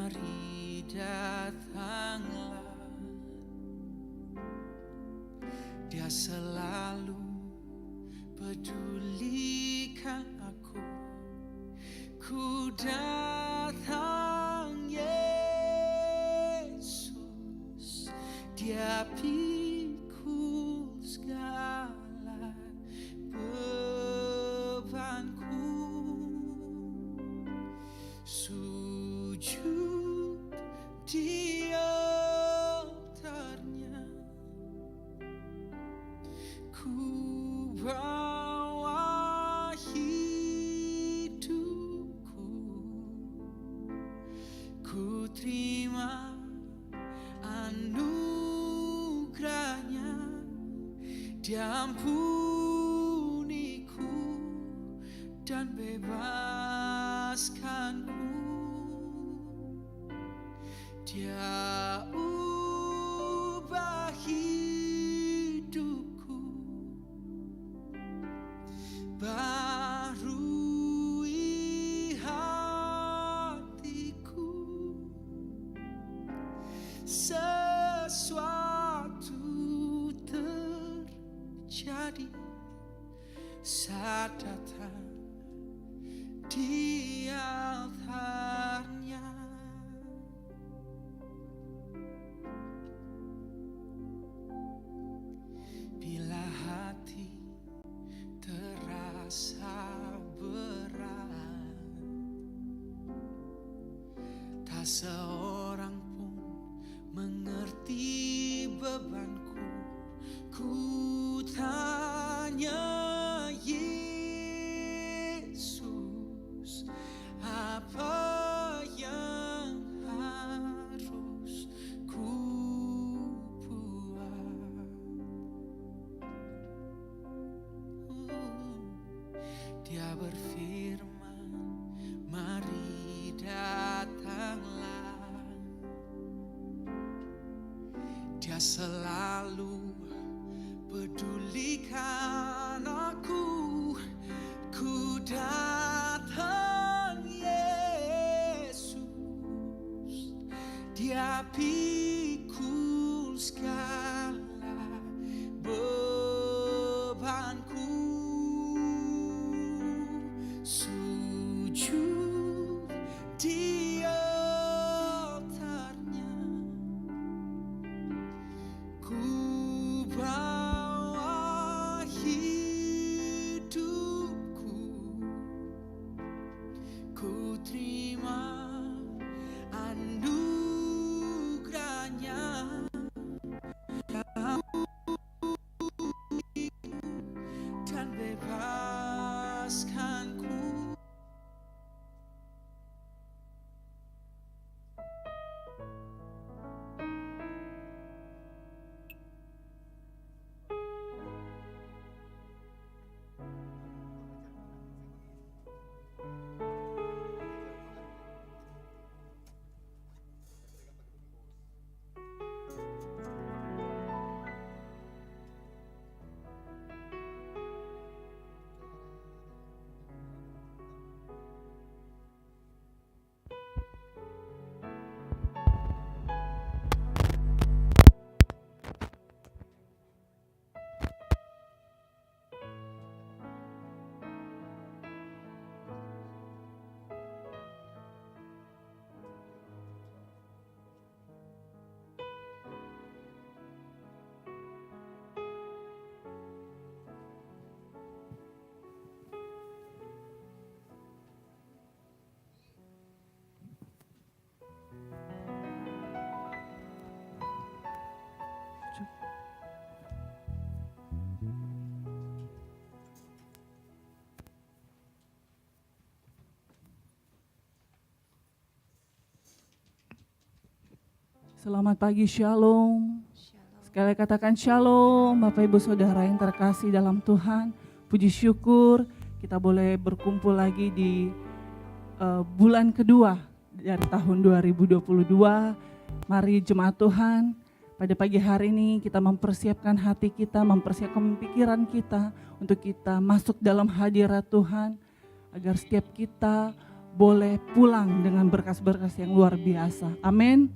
Mari datanglah, Dia selalu pedulikan aku. Ku datang Yesus, Dia pikul segala bebanku. Sujud di altarnya, ku bawa hidupku, ku terima anugerahnya. Dia ampuniku dan bebaskanku. Dia ubah hidupku, barui hatiku. Sesuatu terjadi saat datang di altarnya. Bila hati terasa berat, tak seorang pun mengerti bebanku. Ku tanya Yesus, apa yang harus ku buat? Dia berfirman, mari datanglah. Dia selalu pedulikan aku. Ku datang Yesus, Dia pikul segala bebanku. Sujud di altarnya, ku bawa hidupku, ku terima anugerahnya. Dan bebaskanku. Selamat pagi, Shalom. Sekali katakan Shalom, Bapak Ibu Saudara yang terkasih dalam Tuhan. Puji syukur kita boleh berkumpul lagi di bulan kedua dari tahun 2022. Mari jemaat Tuhan, pada pagi hari ini kita mempersiapkan hati kita, mempersiapkan pikiran kita untuk kita masuk dalam hadirat Tuhan, agar setiap kita boleh pulang dengan berkas-berkas yang luar biasa. Amin.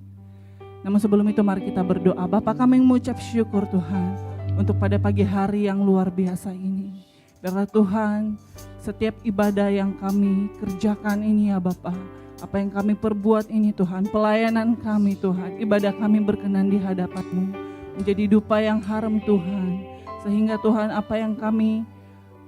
Namun sebelum itu mari kita berdoa. Bapa, kami mengucap syukur Tuhan untuk pada pagi hari yang luar biasa ini. Biarlah Tuhan setiap ibadah yang kami kerjakan ini ya Bapa, apa yang kami perbuat ini Tuhan, pelayanan kami Tuhan, ibadah kami berkenan di hadapan-Mu, menjadi dupa yang harum Tuhan. Sehingga Tuhan apa yang kami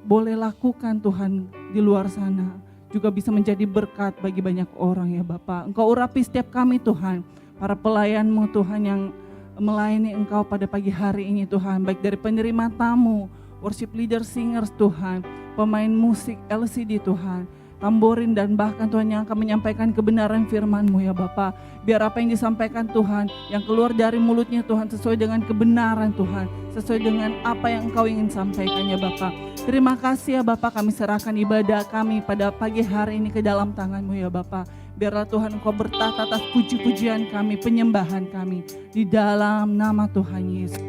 boleh lakukan Tuhan di luar sana juga bisa menjadi berkat bagi banyak orang ya Bapa. Engkau urapi setiap kami Tuhan, para pelayan-Mu Tuhan yang melayani Engkau pada pagi hari ini Tuhan, baik dari penerima tamu, worship leader, singers Tuhan, pemain musik, LCD Tuhan, tamborin dan bahkan Tuhan yang akan menyampaikan kebenaran firman-Mu ya Bapa. Biar apa yang disampaikan Tuhan, yang keluar dari mulutnya Tuhan sesuai dengan kebenaran Tuhan, sesuai dengan apa yang Engkau ingin sampaikan ya Bapa. Terima kasih ya Bapa, kami serahkan ibadah kami pada pagi hari ini ke dalam tangan-Mu ya Bapa. Biarlah Tuhan Engkau bertata atas puji-pujian kami, penyembahan kami di dalam nama Tuhan Yesus.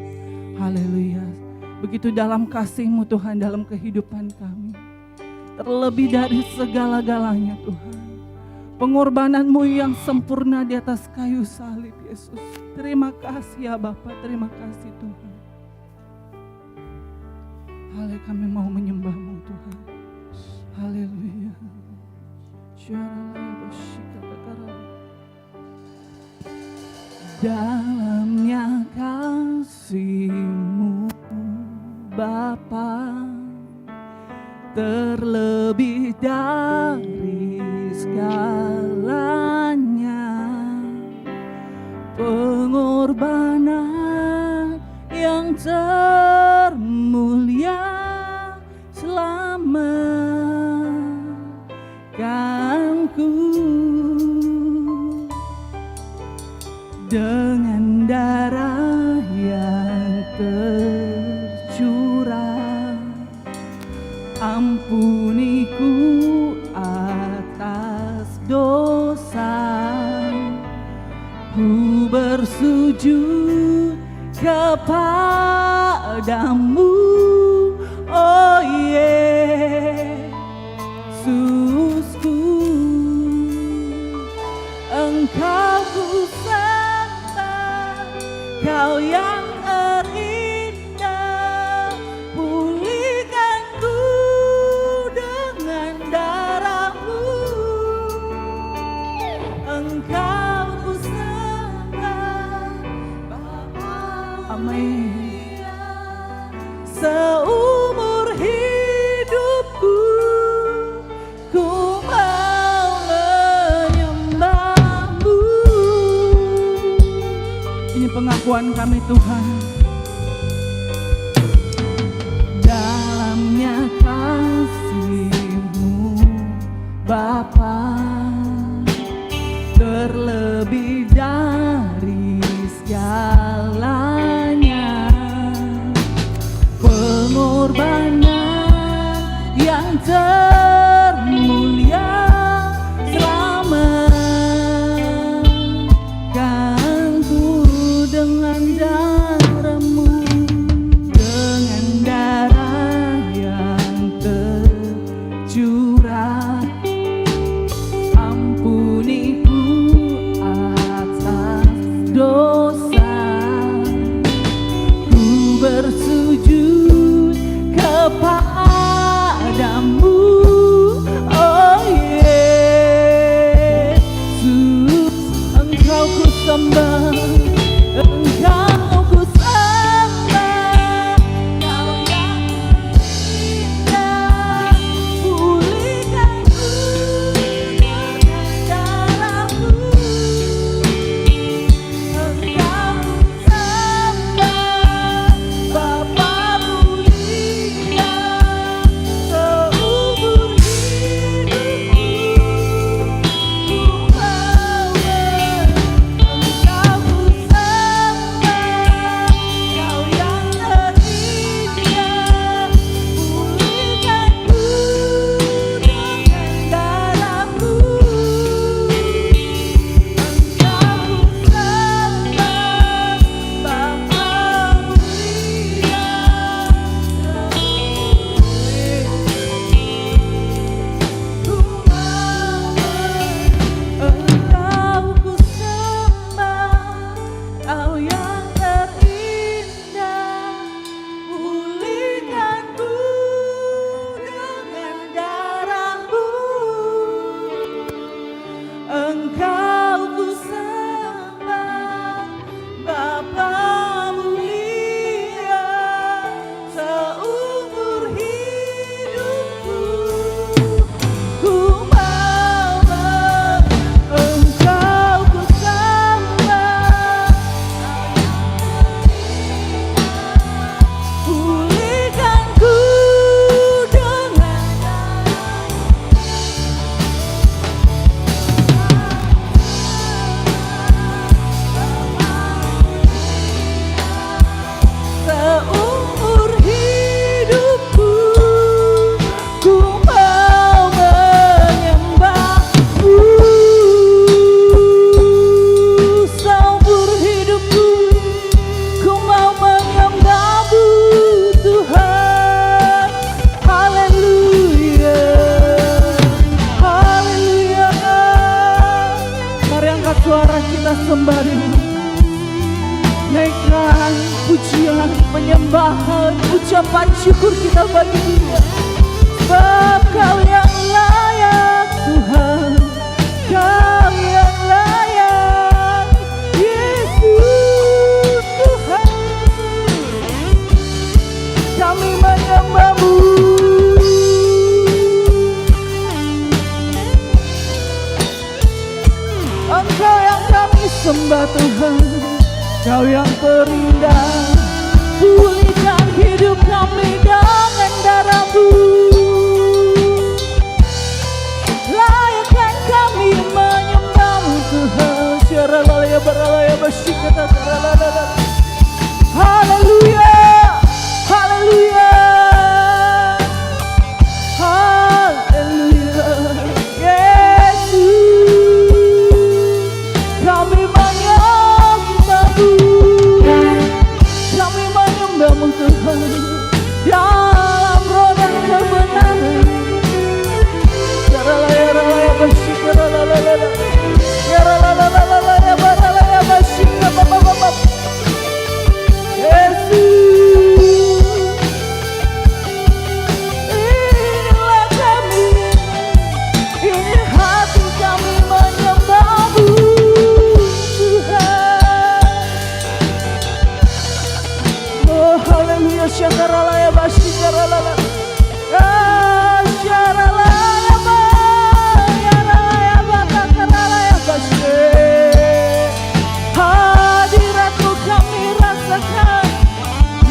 Haleluya. Begitu dalam kasih-Mu Tuhan dalam kehidupan kami. Terlebih dari segala-galanya Tuhan, pengorbanan-Mu yang sempurna di atas kayu salib Yesus. Terima kasih ya Bapa, terima kasih Tuhan. Haleluya, kami mau menyembah-Mu Tuhan. Haleluya. Dalamnya kasih-Mu Bapa, terlebih dari segalanya, pengorbanan yang termulia selamatkanku dengan darah yang tercurah. Ampuniku atas dosa, ku bersujud kepadamu, oh Yesusku. Engkau ku sembah, Kau yang terindah, pulihkanku dengan darah-Mu. Engkau ku sembah, Bapa. Amin. Seumur hidupku ku mau menyembah-Mu. Ini pengakuan kami Tuhan. Dalamnya kasih-Mu Bapa, terlebih dari segalanya, pengorbanan yang termulia selamatkanku dengan darah-Mu, dengan darah yang tercurah. Ampuniku atas dosa, ku bersujud kepadamu, oh Yesus. Engkau ku sembah, Engkau ku sembah, Kau yang indah, pulihkanku dengan darah-Mu. Engkau ku sembah, Bapa mulia, seumur hidupku ku mau. Engkau suara kita sembah Dia. Naikkan pujian, penyembahan, ucapan syukur kita bagi Dia. Sebab Kau yang layak Tuhan, Kau yang layak Yesus Tuhan. Kami menyembah-Mu. Engkau yang kami sembah Tuhan, Kau yang terindah. Pulihkan hidup kami dengan darah-Mu. Layakkan kami menyembah-Mu Tuhan. Syaralaya baralaya basyikata syaralalala. Haleluya, haleluya, haleluya. Yesus, kami menyembah-Mu. Kami menyembah-Mu Tuhan dalam roh dan kebenaran. Syaralaya basyikaralalala. Syaralalalala baralaya basyikabababab. Yesus, inilah kami, ini hati kami menyembah-Mu Tuhan. Oh haleluya, syakaralaya basyikaralala. Syaralaya bayaralaya batakaralaya basyi. Hadirat-Mu kami rasakan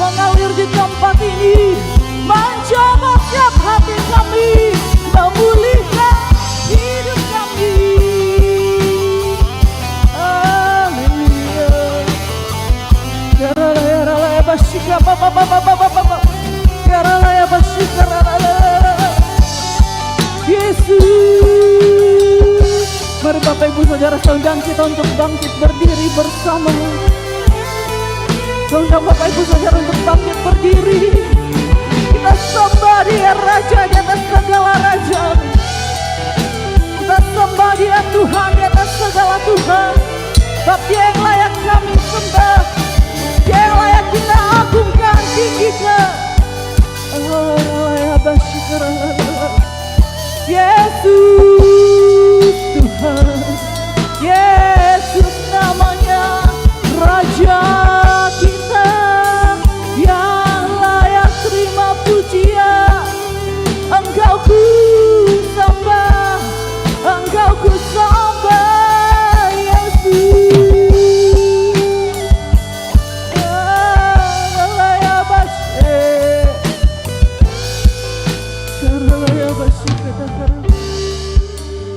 mengalir di tempat ini, menjamah setiap hati kami, memulihkan hidup kami. Haleluya. Yaralaya basyika babababababab. Yaralaya basyika ralala. Yesus. Mari Bapak Ibu Saudara, undang kita untuk bangkit berdiri bersama. Undang Bapak Ibu Saudara untuk bangkit berdiri. Kita sembah Dia Raja di atas segala raja. Kita sembah Dia Tuhan di atas segala Tuhan. Sebab Dia yang layak kami sembah, Dia yang layak kita agungkan, tinggikan. Yesus Tuhan, Yesus namanya Raja kita yang layak terima pujian. Engkau ku sembah, Engkau ku sembah Yesus.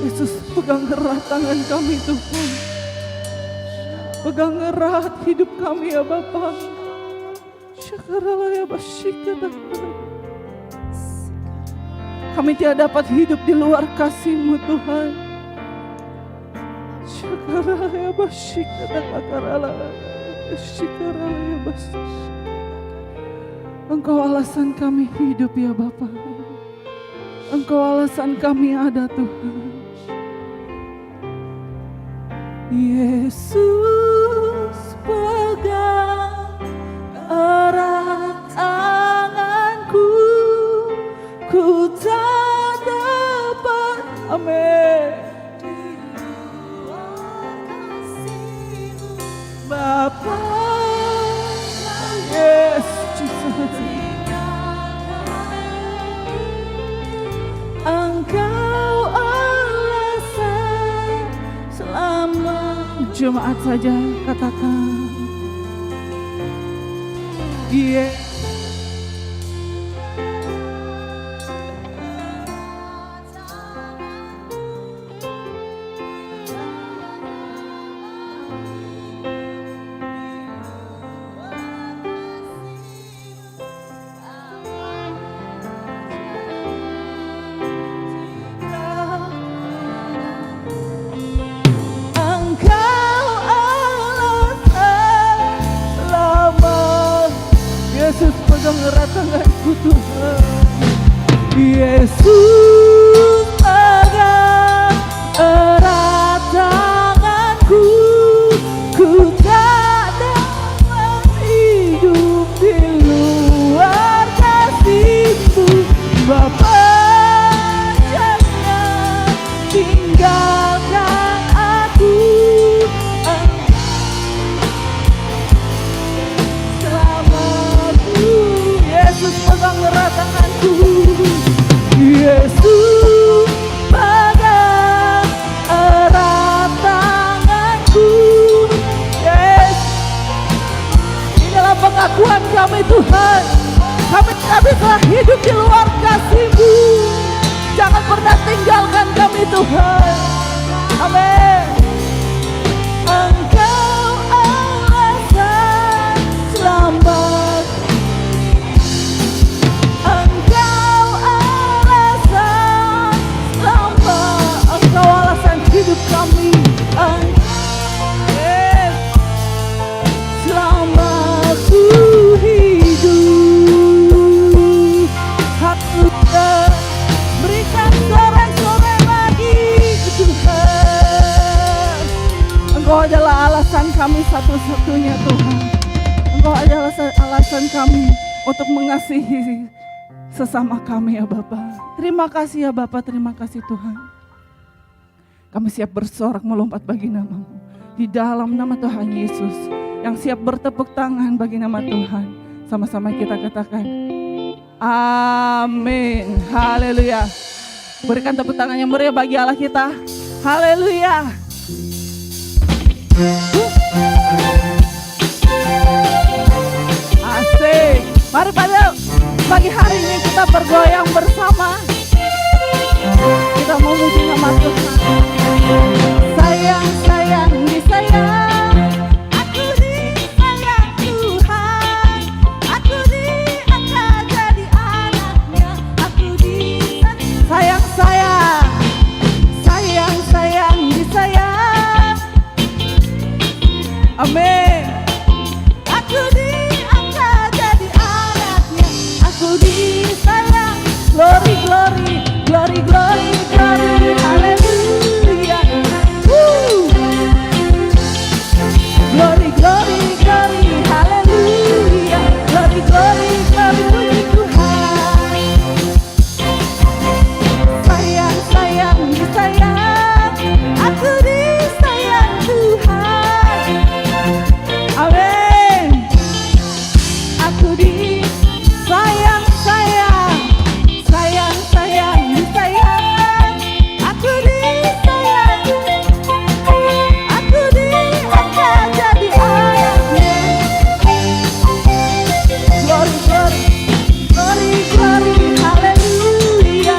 Yesus, pegang erat tangan kami Tuhan. Pegang erat hidup kami ya Bapa. Kami tidak dapat hidup di luar kasih-Mu Tuhan. Engkau alasan kami hidup ya Bapa. Engkau alasan kami ada Tuhan. Yesus, pegang erat tanganku, ku tak dapat, amin, Bapa. Yes, Jesus. Engkau alasan selama. Jemaat saja katakan, yeah. Yesus, pegang erat tanganku Tuhan. Yesus, pegang erat tanganku. kami telah hidup di luar kasih-Mu. Jangan pernah tinggalkan kami Tuhan. Amin. Engkau alasan selamat, Engkau alasan selamat, Engkau alasan hidup kami. Selamat ku hidup. Haleluya. Berikan sorak-sorai lagi ke Tuhan. Engkau adalah alasan kami satu-satunya Tuhan. Engkau adalah alasan kami untuk mengasihi sesama kami ya Bapa. Terima kasih ya Bapa, terima kasih Tuhan. Kami siap bersorak melompat bagi nama-Mu. Di dalam nama Tuhan Yesus. Yang siap bertepuk tangan bagi nama Tuhan. Sama-sama kita katakan amin. Haleluya. Berikan tepuk tangan yang meriah bagi Allah kita. Haleluya. Asik. Mari pada pagi hari ini kita bergoyang bersama. Kita memuji nama Tuhan. Sayang, sayang, disayang. Aku disayang Tuhan. Aku diangkat jadi anaknya. Aku disayang. Sayang, sayang. Sayang, sayang, disayang. Amin. Aku diangkat jadi anaknya. Aku disayang. Glory, glory, glory, glory, glory. Haleluya. Glory, glory, glory. Haleluya. Glory, glory, glory. Puji Tuhan. Sayang, sayang, disayang. Aku disayang Tuhan. Amin. Aku disayang, sayang. Sayang, sayang, disayang. Aku disayang. Aku diangkat jadi anaknya. Glory, glory, glory, glory. Haleluya.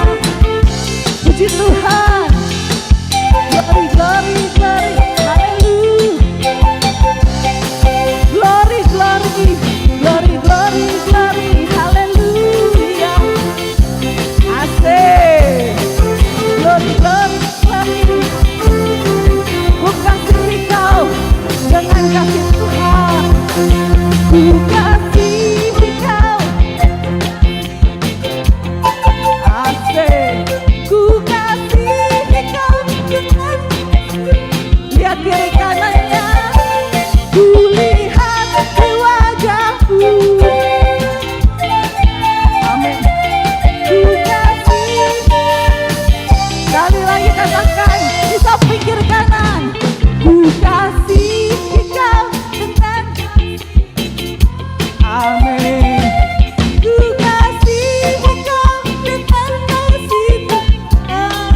Puji Tuhan. Glory, glory, glory. Haleluya. Glory, glory, glory, glory, glory. Haleluya. Asik. Glory, glory, glory. Ku kasihi kau dengan kasih Tuhan. Ku kasihi kau. Asik. Ku kasihi kau dengan. Lihat kiri kanannya. Ku lihat di wajahmu. Amin. Ku kasihi. Sekali lagi katakan di samping kiri kanan. Ku kasihi kau dengan. Amin. Ku kasihi kau dengan kasih Tuhan.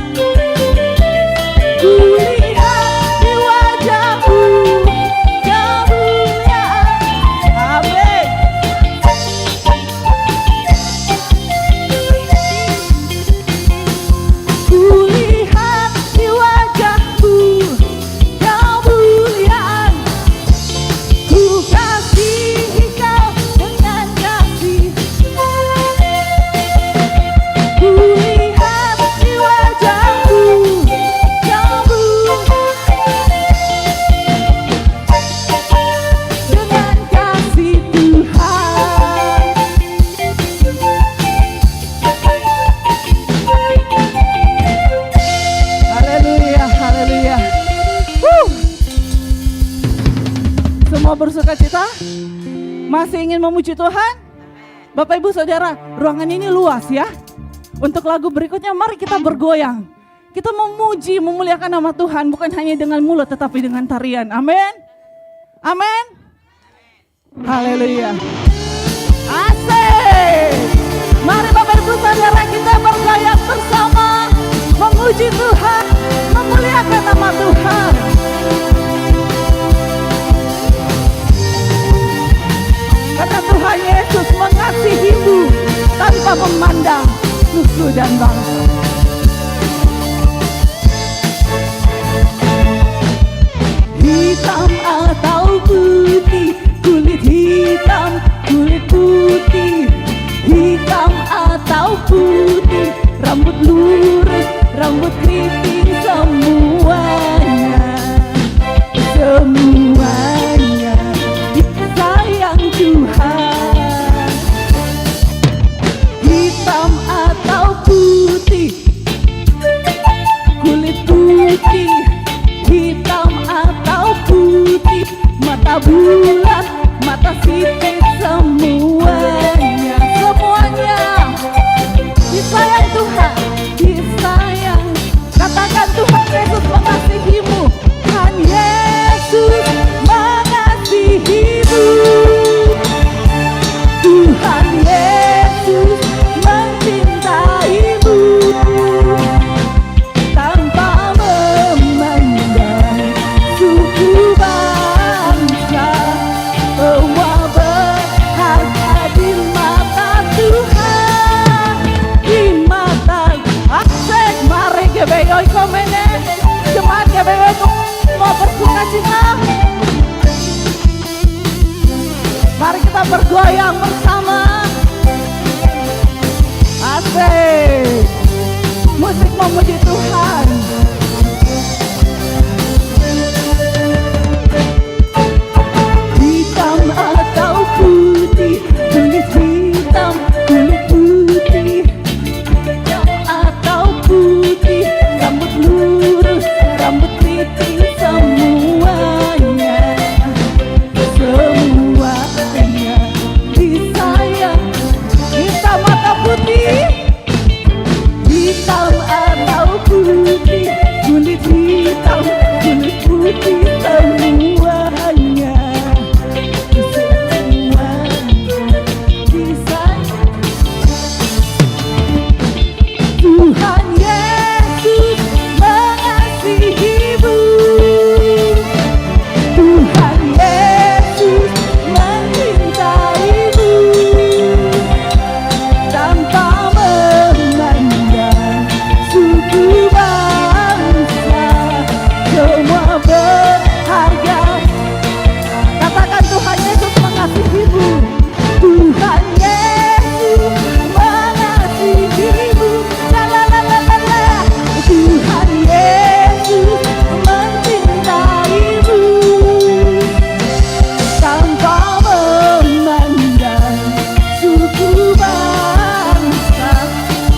Ku lihat di wajahmu kemuliaan. Amin. Ku lihat di wajahmu kemuliaan. Ku kasihi kau dengan kasih. Ku lihat di wajahmu kemuliaan dengan kasih Tuhan. Haleluya, haleluya. Semua bersuka cita? Masih ingin memuji Tuhan? Bapak Ibu Saudara, ruangan ini luas ya. Untuk lagu berikutnya mari kita bergoyang. Kita memuji, memuliakan nama Tuhan bukan hanya dengan mulut tetapi dengan tarian. Amin. Amin. Haleluya. Asik. Mari Bapak Ibu Saudara kita bergoyang bersama. Memuji Tuhan, memuliakan nama Tuhan. Karena Tuhan Yesus mengasihimu, tak hitam, kulit putih, hitam atau putih, rambut lurus, rambut keriting, semuanya disayang Tuhan. Hitam atau putih, kulit putih, hitam atau putih, mata bulat, mata sipit, semuanya disayang Tuhan, disayang. Katakan Tuhan Yesus mengasihimu, Tuhan Yesus mengasihimu, Tuhan Yesus mencintaimu, tanpa memandang suku bangsa, semua berharga di mata Tuhan, di mata Asik. Mari GBI Oikomene, jemaat GBI mau bersuka cita. Mari kita bergoyang bersama. Asik. Musik memuji Tuhan. Hitam atau putih, kulit hitam, kulit putih, hitam atau putih, rambut lurus, rambut keriting, semuanya disayang. Hitam atau putih, hitam atau putih, kulit hitam, kulit putih, semuanya disayang. Tuhan Yesus mengasihimu, Tuhan Yesus mencintaimu, tanpa memandang suku bangsa, semua berharga. Katakan Tuhan Yesus mengasihimu, Tuhan Yesus mengasihimu, Tuhan Yesus mencintaimu, tanpa memandang suku bangsa.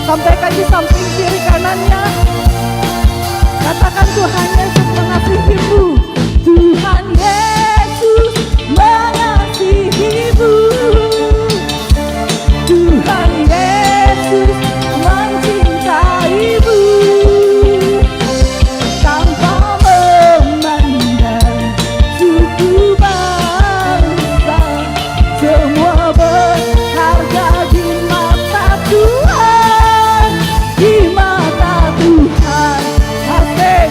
Sampaikan di samping kiri kanannya. Katakan Tuhan Yesus mengasihimu, Tuhan Yesus mengasihimu, Tuhan Yesus mencintaimu, tanpa memandang suku bangsa, semua berharga di mata Tuhan, di mata Tuhan. Asik.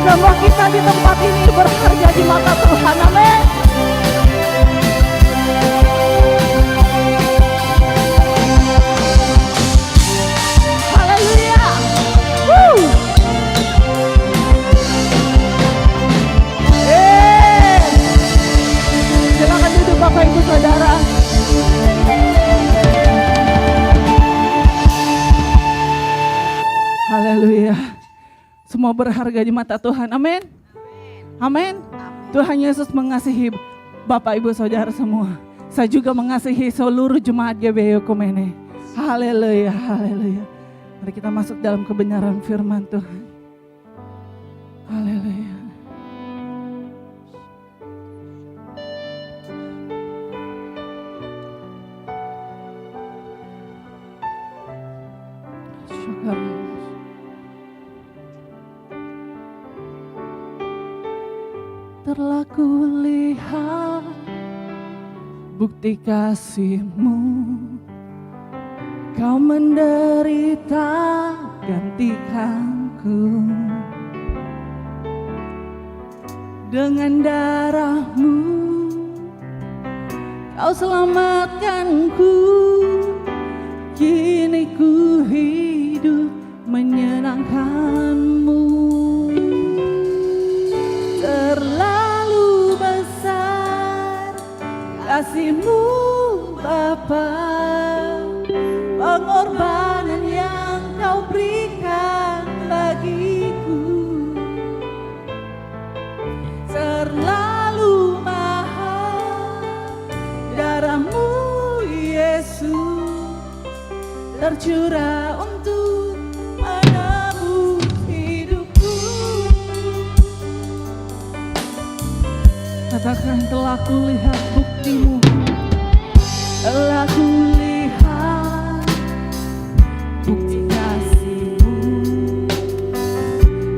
Semua kita di tempat ini berharga di mata Tuhan. Amin. Haleluya. Silakan duduk Bapak Ibu Saudara. Haleluya. Semua berharga di mata Tuhan. Amin. Amin. Tuhan Yesus mengasihi Bapak Ibu Saudara semua. Saya juga mengasihi seluruh jemaat GBI Oikomene. Haleluya, haleluya. Mari kita masuk dalam kebenaran firman Tuhan. Haleluya. Syukur. Telah kulihat bukti kasih-Mu, Kau menderita gantikanku. Dengan darah-Mu Kau selamatkanku. Kini ku hidup menyenangkan-Mu. Terlalu besar kasih-Mu Bapa, pengorbanan yang Kau berikan bagiku terlalu mahal. Darah-Mu Yesus tercurah untuk menebus hidupku. Katakan, telah kulihat bukti-Mu, telah kulihat bukti kasih-Mu.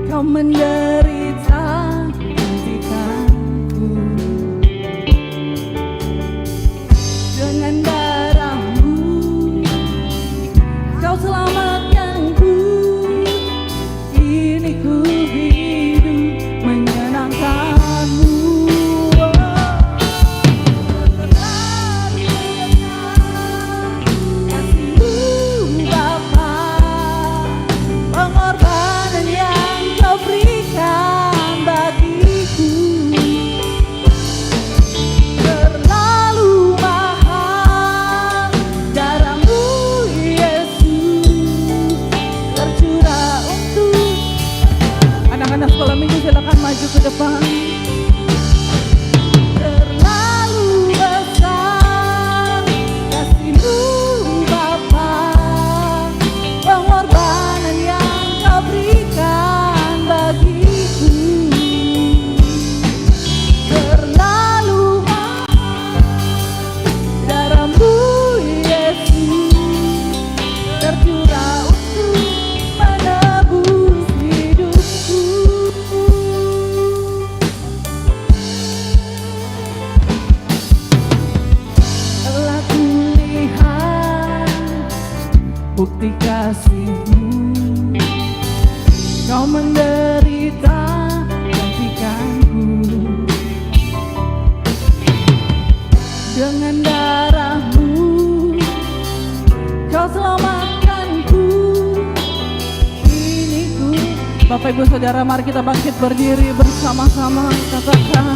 Kau menderita gantikanku dengan darah-Mu. Kau selamatkanku, kini ku hidup menyenangkan-Mu. Anak-anak sekolah minggu silakan maju ke depan. Terlalu besar kasih-Mu Bapa, pengorbanan yang Kau berikan bagiku terlalu mahal. Darah-Mu Yesus tercurah untuk menebus hidupku. Telah kulihat bukti kasih-Mu, Kau menderita gantikanku dengan darah-Mu. Kau selamatkanku, kini ku. Bapak Ibu Saudara, mari kita bangkit berdiri bersama-sama. Katakan,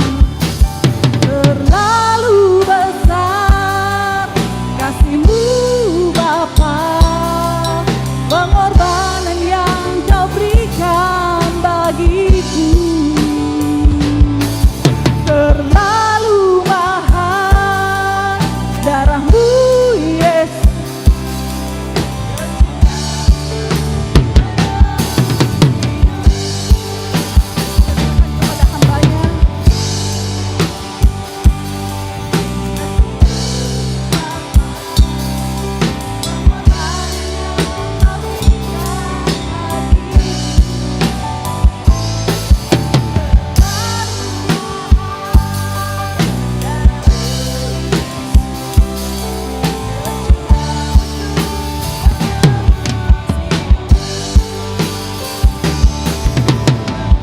terlalu besar kasih-Mu Bapa, pengorbanan yang Kau berikan bagiku terlalu mahal. Darah-Mu Yesus kepada hamba-Nya.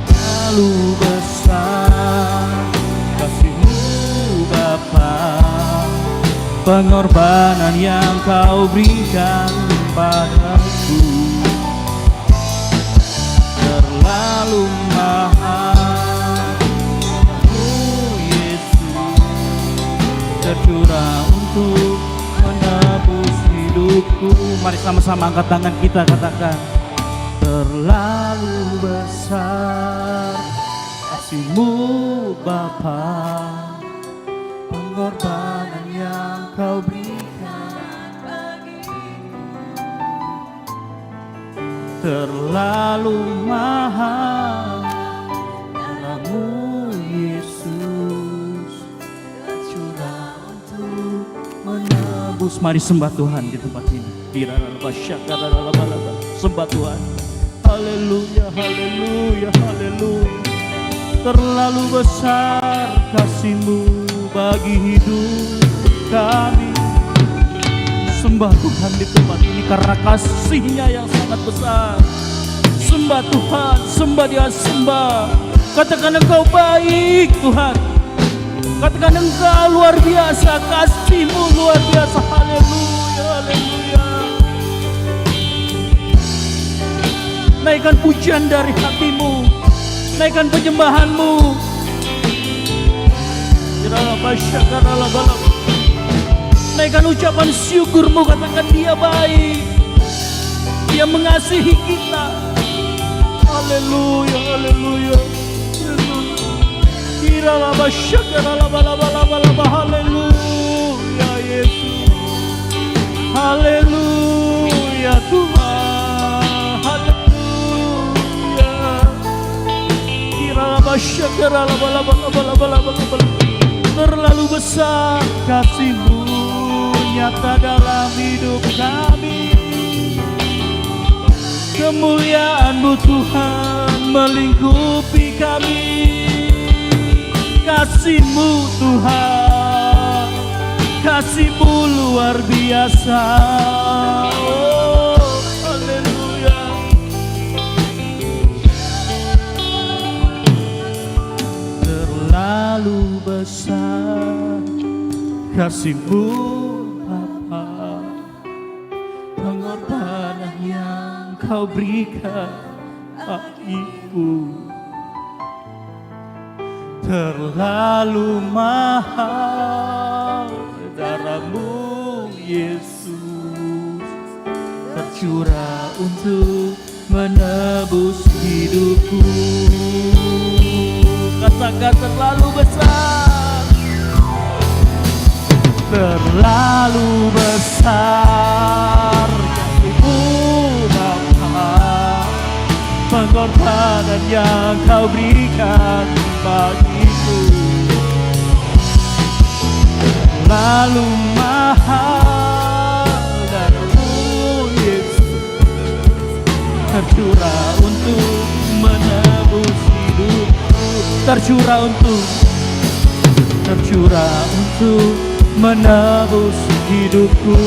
Terlalu besar kasih-Mu Bapa, pengorbanan yang Kau berikan padaku terlalu mahal. Yesus tercurah untuk menebus hidupku. Mari sama-sama angkat tangan kita, katakan, terlalu besar kasih-Mu Bapa, pengorbanan yang Kau berikan bagiku terlalu mahal. Darah-Mu Yesus tercurah untuk menebus. Mari sembah Tuhan di tempat ini. Sembah Tuhan. Haleluya, haleluya, haleluya. Terlalu besar kasih-Mu bagi hidup kami. Sembah Tuhan di tempat ini karena kasih-Nya yang sangat besar. Sembah Tuhan, sembah Dia, sembah. Katakan Engkau baik Tuhan. Katakan Engkau luar biasa, kasih-Mu luar biasa. Haleluya, haleluya. Naikkan pujian dari hatimu, naikkan penyembahanmu. naikkan ucapan syukurmu, katakan dia baik. Dia mengasihi kita. Haleluya, haleluya. Kira laba syakara laba laba laba laba. Haleluya Yesus. Haleluya Tuhan. Haleluya. Kira laba syakara laba laba laba laba laba laba. Terlalu besar kasih-Mu nyata dalam hidup kami. Kemuliaan-Mu Tuhan melingkupi kami. Kasih-Mu Tuhan, kasih-Mu luar biasa. Oh, haleluya. Terlalu besar kasih-Mu Bapa, pengorbanan yang Kau berikan bagiku terlalu mahal. Darah-Mu Yesus tercurah untuk menebus hidupku. Katakan terlalu besar, terlalu besar kasih-Mu Bapa, pengorbanan yang Kau berikan bagiku terlalu mahal. Darah-Mu Yesus tercurah untuk menebus hidupku, tercurah untuk menebus hidupku,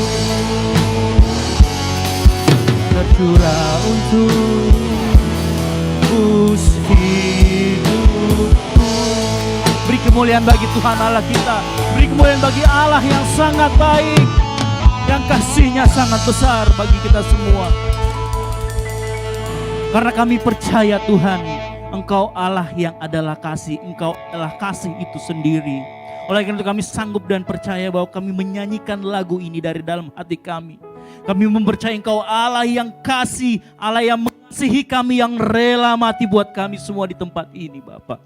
tercurah untuk menebus hidupku. Beri kemuliaan bagi Tuhan Allah kita, beri kemuliaan bagi Allah yang sangat baik, yang kasih-Nya sangat besar bagi kita semua. Karena kami percaya Tuhan, Engkau Allah yang adalah kasih, Engkau adalah kasih itu sendiri. Oleh karena itu kami sanggup dan percaya bahwa kami menyanyikan lagu ini dari dalam hati kami. Kami mempercayai Engkau Allah yang kasih, Allah yang mengasihi kami, yang rela mati buat kami semua di tempat ini Bapa.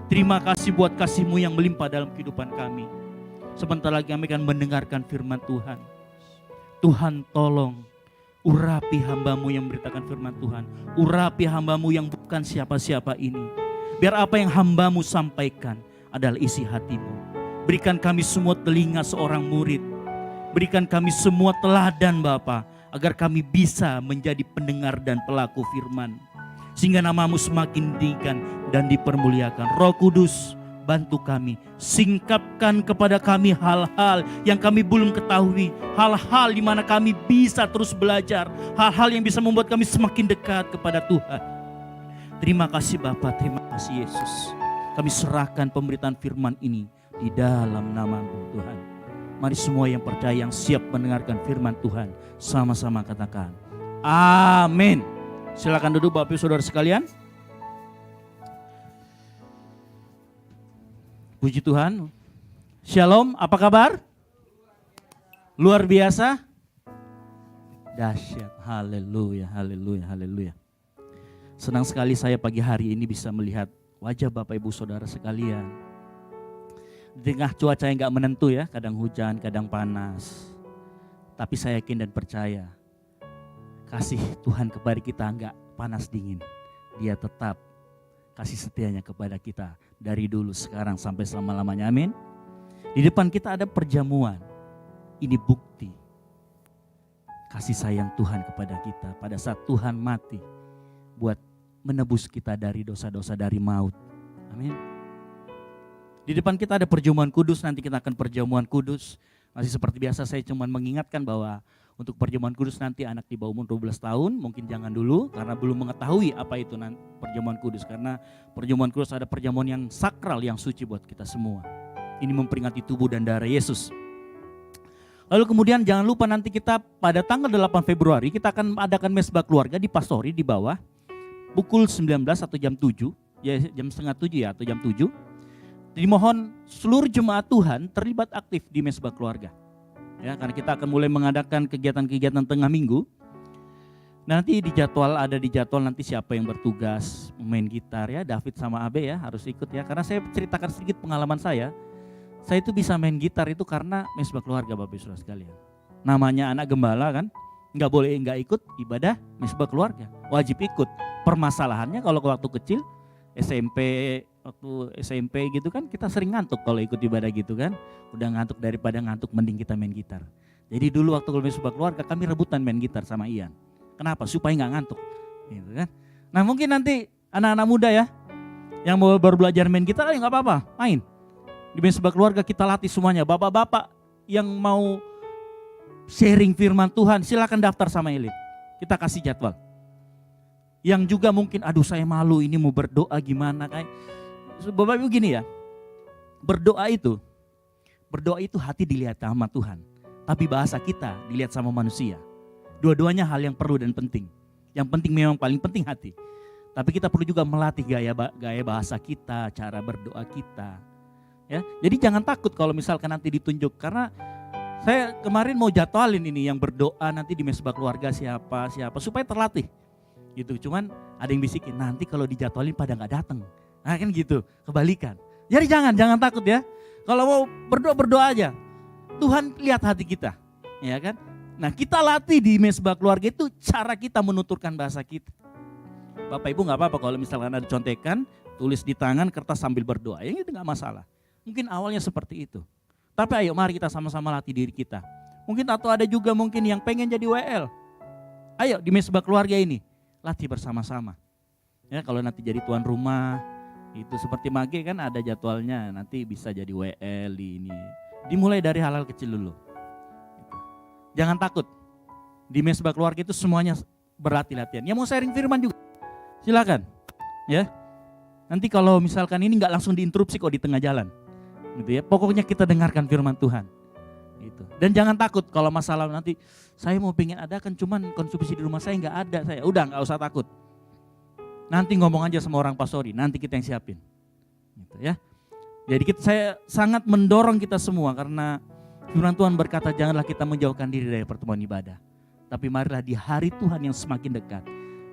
Terima kasih buat kasih-Mu yang melimpah dalam kehidupan kami. Sebentar lagi kami akan mendengarkan firman Tuhan. Tuhan tolong urapi hamba-Mu yang memberitakan firman Tuhan. Urapi hamba-Mu yang bukan siapa-siapa ini. Biar apa yang hamba-Mu sampaikan adalah isi hati-Mu. Berikan kami semua telinga seorang murid. Berikan kami semua teladan Bapa, agar kami bisa menjadi pendengar dan pelaku firman. Sehingga nama-Mu semakin ditinggikan dan dipermuliakan. Roh Kudus, bantu kami, singkapkan kepada kami hal-hal yang kami belum ketahui, hal-hal di mana kami bisa terus belajar, hal-hal yang bisa membuat kami semakin dekat kepada Tuhan. Terima kasih Bapa, terima kasih Yesus. Kami serahkan pemberitaan firman ini di dalam nama-Mu Tuhan. Mari semua yang percaya, yang siap mendengarkan firman Tuhan, sama-sama katakan amin. Silakan duduk Bapak Ibu Saudara sekalian. Puji Tuhan. Shalom, apa kabar? Luar biasa? Dahsyat. Haleluya, haleluya, haleluya. Senang sekali saya pagi hari ini bisa melihat wajah Bapak Ibu Saudara sekalian. Di tengah cuaca yang gak menentu ya, kadang hujan, kadang panas. Tapi saya yakin dan percaya, kasih Tuhan kepada kita gak panas dingin. Dia tetap kasih setianya kepada kita dari dulu, sekarang, sampai selama-lamanya. Amin. Di depan kita ada perjamuan. Ini bukti kasih sayang Tuhan kepada kita pada saat Tuhan mati buat menebus kita dari dosa-dosa, dari maut. Amin. Di depan kita ada perjamuan kudus, nanti kita akan perjamuan kudus. Masih seperti biasa saya cuma mengingatkan bahwa untuk perjamuan kudus nanti anak di bawah umur 12 tahun mungkin jangan dulu, karena belum mengetahui apa itu perjamuan kudus. Karena perjamuan kudus ada perjamuan yang sakral, yang suci buat kita semua. Ini memperingati tubuh dan darah Yesus. Lalu kemudian jangan lupa nanti kita pada tanggal 8 Februari kita akan adakan mesbah keluarga di Pastori di bawah. Pukul 19 atau jam 7, ya jam setengah 7 ya atau jam 7. Dimohon seluruh jemaat Tuhan terlibat aktif di mesbah keluarga. Ya, karena kita akan mulai mengadakan kegiatan-kegiatan tengah minggu. Nanti ada di jadwal nanti siapa yang bertugas main gitar ya, David sama Abe ya harus ikut ya. Karena saya ceritakan sedikit pengalaman saya itu bisa main gitar itu karena Mesbah Keluarga Bapak Ibu Saudara sekalian. Namanya anak gembala kan, nggak boleh nggak ikut ibadah Mesbah Keluarga, wajib ikut. Permasalahannya kalau waktu kecil waktu SMP gitu kan kita sering ngantuk kalau ikut ibadah gitu kan. Udah ngantuk daripada ngantuk mending kita main gitar. Jadi dulu waktu Mesbah Keluarga kami rebutan main gitar sama Ian. Kenapa? Supaya nggak ngantuk, gitu kan? Nah mungkin nanti anak-anak muda ya, yang mau baru belajar main gitar, nggak apa-apa, main. Di Mesbah Keluarga kita latih semuanya. Bapak-bapak yang mau sharing firman Tuhan, silakan daftar sama Elit. Kita kasih jadwal. Yang juga mungkin, aduh saya malu ini mau berdoa gimana kayak. Bapak Ibu gini ya, berdoa itu hati dilihat sama Tuhan, tapi bahasa kita dilihat sama manusia. Dua-duanya hal yang perlu dan penting. Yang penting memang paling penting hati. Tapi kita perlu juga melatih gaya bahasa kita, cara berdoa kita. Ya, jadi jangan takut kalau misalkan nanti ditunjuk. Karena saya kemarin mau jadwalin ini yang berdoa nanti di Mesbah Keluarga siapa supaya terlatih. Gitu. Cuman ada yang bisikin nanti kalau dijadwalin pada nggak datang. Nah kan gitu, kebalikan. Jadi jangan takut ya. Kalau mau berdoa aja. Tuhan lihat hati kita, ya kan? Nah kita latih di Mesbah Keluarga itu cara kita menuturkan bahasa kita. Bapak Ibu gak apa-apa kalau misalkan ada contekan, tulis di tangan kertas sambil berdoa. Ya itu gak masalah. Mungkin awalnya seperti itu. Tapi ayo mari kita sama-sama latih diri kita. Mungkin atau ada juga mungkin yang pengen jadi WL. Ayo di Mesbah Keluarga ini, latih bersama-sama. Ya kalau nanti jadi tuan rumah, itu seperti Mage kan ada jadwalnya. Nanti bisa jadi WL di ini. Dimulai dari hal-hal kecil dulu. Jangan takut, di Mesbah Keluarga itu semuanya berlatih latihan. Ya mau sharing firman juga, silakan. Ya, nanti kalau misalkan ini nggak langsung diinterupsi kok di tengah jalan, gitu ya. Pokoknya kita dengarkan firman Tuhan. Gitu. Dan jangan takut kalau masalah nanti saya mau pengen adakan cuman konsumsi di rumah saya nggak ada saya. Udah nggak usah takut. Nanti ngomong aja sama orang pastori, nanti kita yang siapin. Gitu ya. Jadi saya sangat mendorong kita semua karena firman Tuhan berkata janganlah kita menjauhkan diri dari pertemuan ibadah. Tapi marilah di hari Tuhan yang semakin dekat,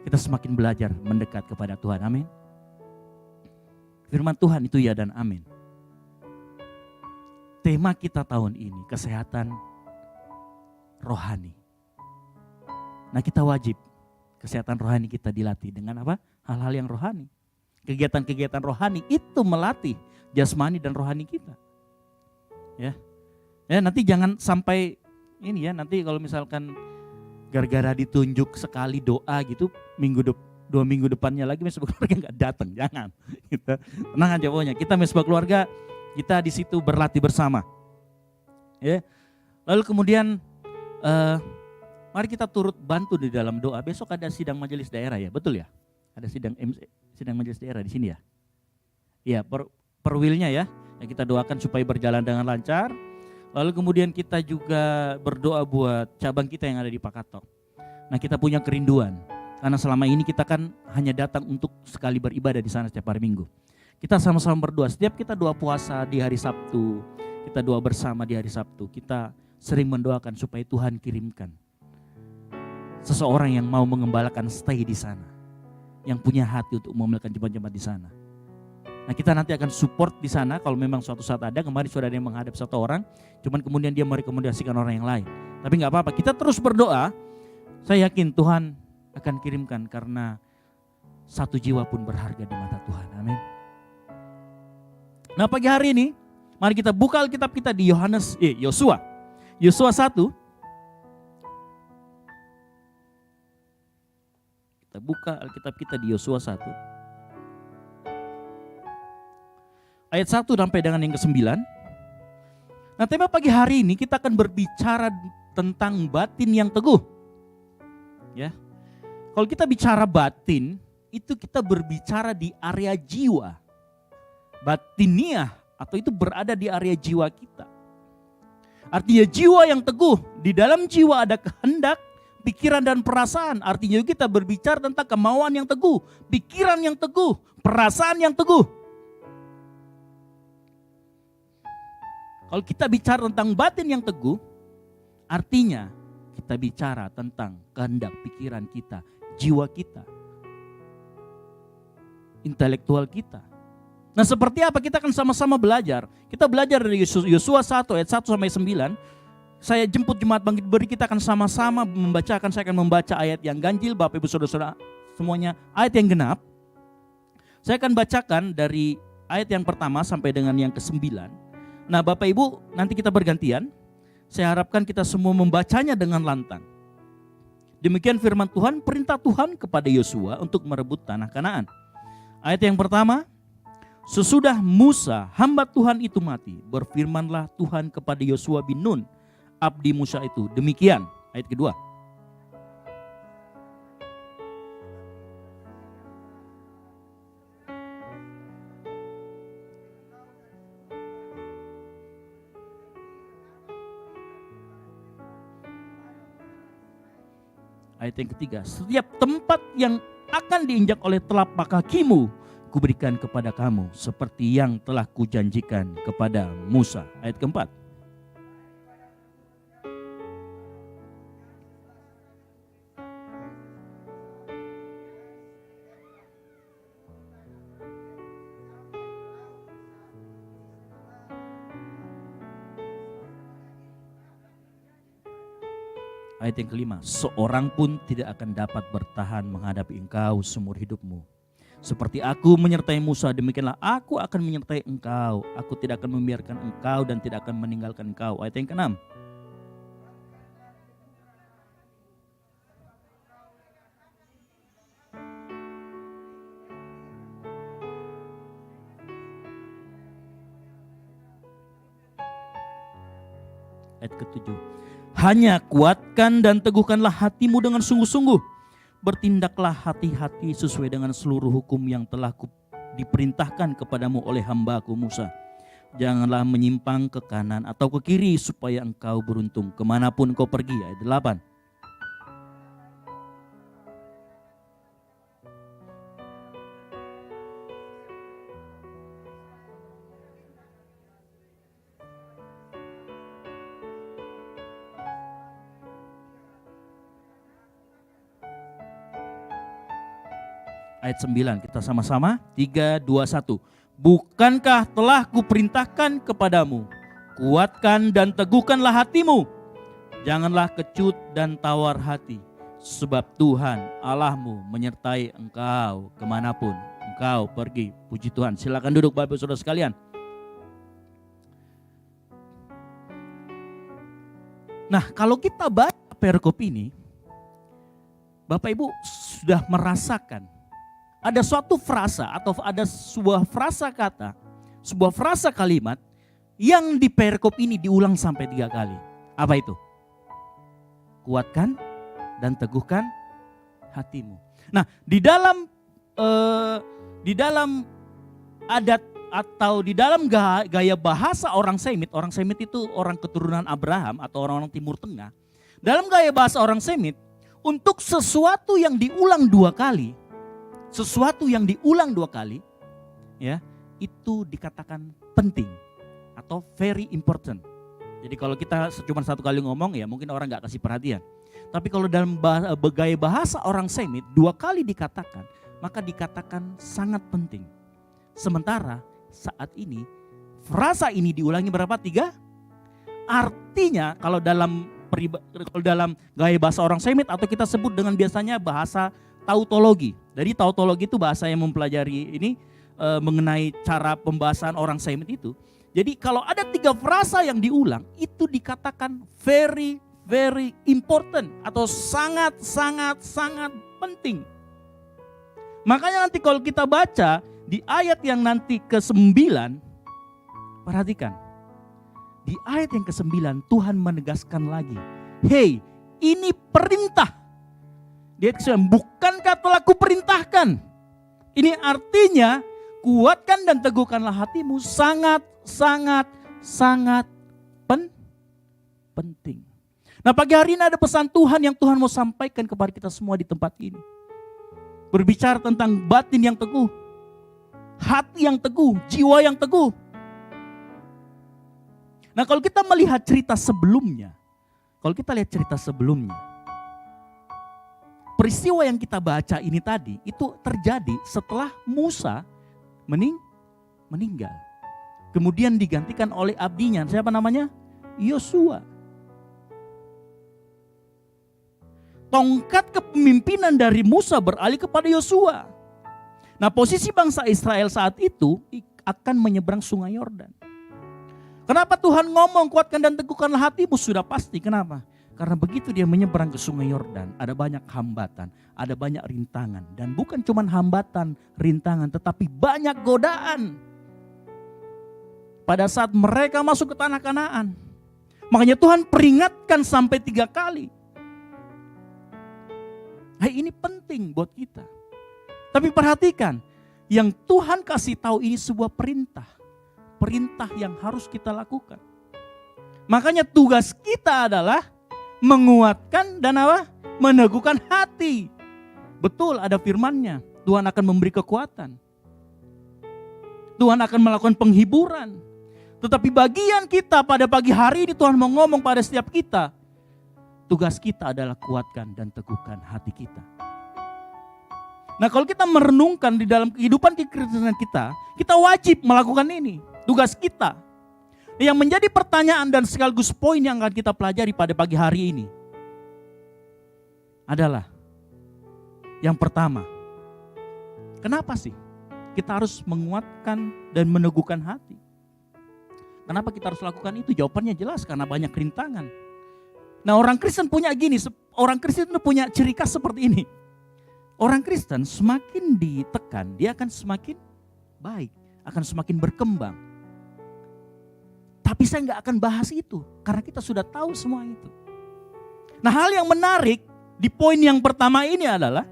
kita semakin belajar mendekat kepada Tuhan. Amin. Firman Tuhan itu ya dan amin. Tema kita tahun ini, kesehatan rohani. Nah kita wajib, kesehatan rohani kita dilatih dengan apa? Hal-hal yang rohani. Kegiatan-kegiatan rohani itu melatih jasmani dan rohani kita. Ya. Ya nanti jangan sampai ini ya, nanti kalau misalkan gara-gara ditunjuk sekali doa gitu, 2 minggu depannya lagi Mesbah Keluarga nggak datang, jangan. Kita tenang aja pokoknya, kita Mesbah Keluarga, kita di situ berlatih bersama. Ya, lalu kemudian mari kita turut bantu di dalam doa. Besok ada sidang majelis daerah ya, betul ya? Ada sidang majelis daerah di sini ya. Iya, perwilnya ya, yang kita doakan supaya berjalan dengan lancar. Lalu kemudian kita juga berdoa buat cabang kita yang ada di Pakato. Nah kita punya kerinduan. Karena selama ini kita kan hanya datang untuk sekali beribadah di sana setiap hari Minggu. Kita sama-sama berdoa. Setiap kita doa puasa di hari Sabtu, kita doa bersama di hari Sabtu. Kita sering mendoakan supaya Tuhan kirimkan seseorang yang mau mengembalakan stay di sana. Yang punya hati untuk memulakan jemaat-jemaat di sana. Nah kita nanti akan support di sana kalau memang suatu saat ada. Kemarin sudah ada yang menghadap satu orang, cuman kemudian dia merekomendasikan orang yang lain. Tapi nggak apa-apa, kita terus berdoa. Saya yakin Tuhan akan kirimkan karena satu jiwa pun berharga di mata Tuhan. Amin. Nah pagi hari ini, mari kita buka Alkitab kita di Yosua. Yosua 1. Kita buka Alkitab kita di Yosua 1. Ayat 1 sampai dengan yang ke-9. Nah tema pagi hari ini kita akan berbicara tentang batin yang teguh. Ya, kalau kita bicara batin, itu kita berbicara di area jiwa. Batiniah atau itu berada di area jiwa kita. Artinya jiwa yang teguh, di dalam jiwa ada kehendak, pikiran dan perasaan. Artinya kita berbicara tentang kemauan yang teguh, pikiran yang teguh, perasaan yang teguh. Kalau kita bicara tentang batin yang teguh, Artinya kita bicara tentang kehendak pikiran kita, jiwa kita, intelektual kita. Nah seperti apa? Kita akan sama-sama belajar. Kita belajar dari Yosua 1 ayat 1 sampai 9. Saya jemput jemaat Bangkit Beri, kita akan sama-sama membacakan. Saya akan membaca ayat yang ganjil, Bapak Ibu Saudara-saudara semuanya, ayat yang genap. Saya akan bacakan dari ayat yang pertama sampai dengan yang ke-9. Nah Bapak Ibu, nanti kita bergantian. Saya harapkan kita semua membacanya dengan lantang. Demikian firman Tuhan, perintah Tuhan kepada Yosua untuk merebut tanah Kanaan. Ayat yang pertama, sesudah Musa hamba Tuhan itu mati, berfirmanlah Tuhan kepada Yosua bin Nun, abdi Musa itu, demikian. Ayat kedua. Ayat yang ketiga, setiap tempat yang akan diinjak oleh telapak kakimu, kuberikan kepada kamu seperti yang telah kujanjikan kepada Musa. Ayat keempat. Ayat yang kelima, seorang pun tidak akan dapat bertahan menghadapi engkau seumur hidupmu. Seperti aku menyertai Musa, demikianlah aku akan menyertai engkau. Aku tidak akan membiarkan engkau dan tidak akan meninggalkan engkau. Ayat yang keenam. Ayat ketujuh. Hanya kuatkan dan teguhkanlah hatimu dengan sungguh-sungguh. Bertindaklah hati-hati sesuai dengan seluruh hukum yang telah diperintahkan kepadamu oleh hambaku Musa. Janganlah menyimpang ke kanan atau ke kiri supaya engkau beruntung kemanapun kau pergi. Ayat 8. Ayat 9, kita sama-sama, 3, 2, 1. Bukankah telah kuperintahkan kepadamu, kuatkan dan teguhkanlah hatimu. Janganlah kecut dan tawar hati, sebab Tuhan Allahmu menyertai engkau kemanapun engkau pergi. Puji Tuhan, silakan duduk Bapak Saudara sekalian. Nah kalau kita baca perikop ini, Bapak Ibu sudah merasakan ada suatu frasa atau ada sebuah frasa kata, sebuah frasa kalimat yang di perikop ini diulang sampai 3 kali. Apa itu? Kuatkan dan teguhkan hatimu. Nah, di dalam adat atau di dalam gaya bahasa orang Semit itu orang keturunan Abraham atau orang-orang Timur Tengah. Dalam gaya bahasa orang Semit, untuk sesuatu yang diulang 2 kali, ya, itu dikatakan penting atau very important. Jadi kalau kita cuma 1 kali ngomong ya mungkin orang gak kasih perhatian. Tapi kalau dalam gaya bahasa orang Semit 2 kali dikatakan, maka dikatakan sangat penting. Sementara saat ini frasa ini diulangi berapa? 3? Artinya kalau dalam gaya bahasa orang Semit atau kita sebut dengan biasanya bahasa tautologi. Jadi tautologi itu bahasa yang mempelajari ini mengenai cara pembahasan orang Semit itu. Jadi kalau ada 3 frasa yang diulang itu dikatakan very very important atau sangat penting. Makanya nanti kalau kita baca di ayat yang nanti ke-9, perhatikan. Di ayat yang ke-9 Tuhan menegaskan lagi, hey, ini perintah. Dia bilang, bukankah telah kuperintahkan? Ini artinya kuatkan dan teguhkanlah hatimu sangat penting. Nah pagi hari ini ada pesan Tuhan yang Tuhan mau sampaikan kepada kita semua di tempat ini. Berbicara tentang batin yang teguh, hati yang teguh, jiwa yang teguh. Nah kalau kita melihat cerita sebelumnya, Kalau kita lihat cerita sebelumnya, peristiwa yang kita baca ini tadi itu terjadi setelah Musa meninggal. Kemudian digantikan oleh abdinya, siapa namanya? Yosua. Tongkat kepemimpinan dari Musa beralih kepada Yosua. Nah, posisi bangsa Israel saat itu akan menyeberang sungai Yordan. Kenapa Tuhan ngomong kuatkan dan teguhkanlah hatimu? Sudah pasti, kenapa? Karena begitu dia menyeberang ke sungai Yordan, ada banyak hambatan, ada banyak rintangan. Dan bukan cuma hambatan, rintangan, tetapi banyak godaan. Pada saat mereka masuk ke tanah Kanaan. Makanya Tuhan peringatkan sampai 3 kali. Nah, ini penting buat kita. Tapi perhatikan, yang Tuhan kasih tahu ini sebuah perintah. Perintah yang harus kita lakukan. Makanya tugas kita adalah menguatkan dan apa? Meneguhkan hati. Betul, ada firman-Nya. Tuhan akan memberi kekuatan. Tuhan akan melakukan penghiburan. Tetapi bagian kita pada pagi hari ini Tuhan mau ngomong pada setiap kita. Tugas kita adalah kuatkan dan teguhkan hati kita. Nah, kalau kita merenungkan di dalam kehidupan kekristenan kita, kita wajib melakukan ini. Tugas kita. Yang menjadi pertanyaan dan sekaligus poin yang akan kita pelajari pada pagi hari ini adalah yang pertama, kenapa sih kita harus menguatkan dan meneguhkan hati? Kenapa kita harus lakukan itu? Jawabannya jelas, karena banyak rintangan. Nah, orang Kristen punya gini, orang Kristen itu punya ciri khas seperti ini. Orang Kristen semakin ditekan, dia akan semakin baik, akan semakin berkembang. Tapi saya nggak akan bahas itu, karena kita sudah tahu semua itu. Nah, hal yang menarik di poin yang pertama ini adalah,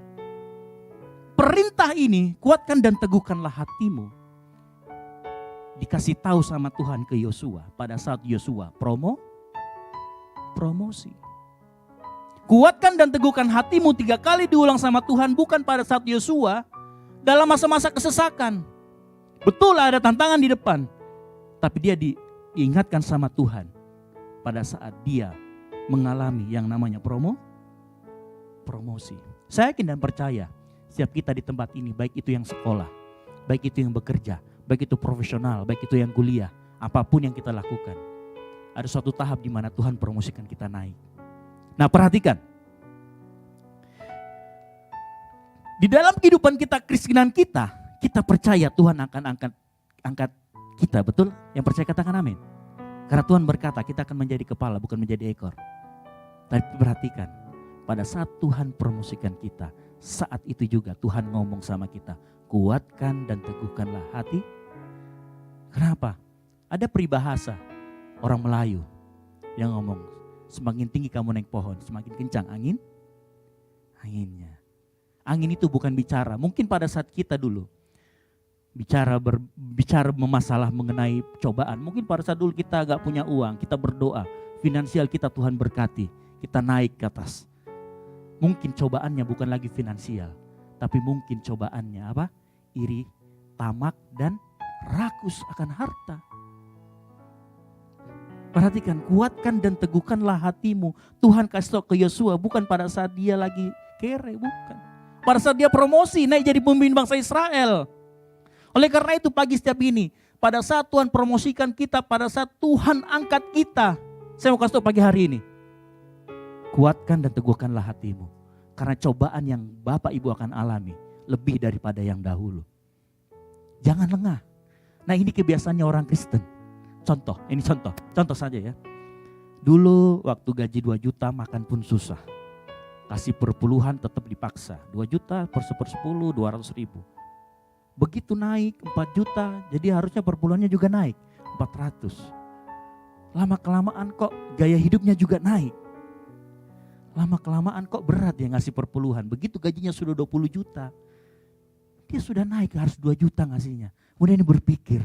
perintah ini, kuatkan dan teguhkanlah hatimu, dikasih tahu sama Tuhan ke Yosua pada saat Yosua promosi. Kuatkan dan teguhkan hatimu 3 kali diulang sama Tuhan, bukan pada saat Yosua dalam masa-masa kesesakan. Betul ada tantangan di depan, tapi dia diingatkan sama Tuhan pada saat dia mengalami yang namanya promosi. Saya yakin dan percaya setiap kita di tempat ini, baik itu yang sekolah, baik itu yang bekerja, baik itu profesional, baik itu yang kuliah, apapun yang kita lakukan, ada suatu tahap di mana Tuhan promosikan kita naik. Nah, perhatikan. Di dalam kehidupan kita, kekristenan kita percaya Tuhan akan angkat kita, betul? Yang percaya katakan amin. Karena Tuhan berkata kita akan menjadi kepala, bukan menjadi ekor. Tapi perhatikan, pada saat Tuhan promosikan kita, saat itu juga Tuhan ngomong sama kita, kuatkan dan teguhkanlah hati. Kenapa? Ada peribahasa orang Melayu yang ngomong, semakin tinggi kamu naik pohon, semakin kencang anginnya. Angin itu bukan bicara, mungkin pada saat kita dulu bicara memasalah mengenai cobaan, mungkin pada saat dulu kita agak punya uang, kita berdoa, finansial kita Tuhan berkati, kita naik ke atas. Mungkin cobaannya bukan lagi finansial, tapi mungkin cobaannya apa? Iri, tamak, dan rakus akan harta. Perhatikan, kuatkan dan teguhkanlah hatimu. Tuhan kasih tahu ke Yosua bukan pada saat dia lagi kere, bukan. Pada saat dia promosi, naik jadi pemimpin bangsa Israel. Oleh karena itu pagi setiap ini, pada saat Tuhan promosikan kita, pada saat Tuhan angkat kita, saya mau kasih tahu pagi hari ini, kuatkan dan teguhkanlah hatimu. Karena cobaan yang Bapak Ibu akan alami lebih daripada yang dahulu. Jangan lengah. Nah, ini kebiasaannya orang Kristen. Contoh saja ya. Dulu waktu gaji 2 juta makan pun susah. Kasih perpuluhan tetap dipaksa. 2 juta per 10, 200 ribu. Begitu naik 4 juta, jadi harusnya perpuluhannya juga naik 400. Lama-kelamaan kok gaya hidupnya juga naik. Lama-kelamaan kok berat ya ngasih perpuluhan. Begitu gajinya sudah 20 juta, dia sudah naik harus 2 juta ngasihnya. Kemudian ini berpikir,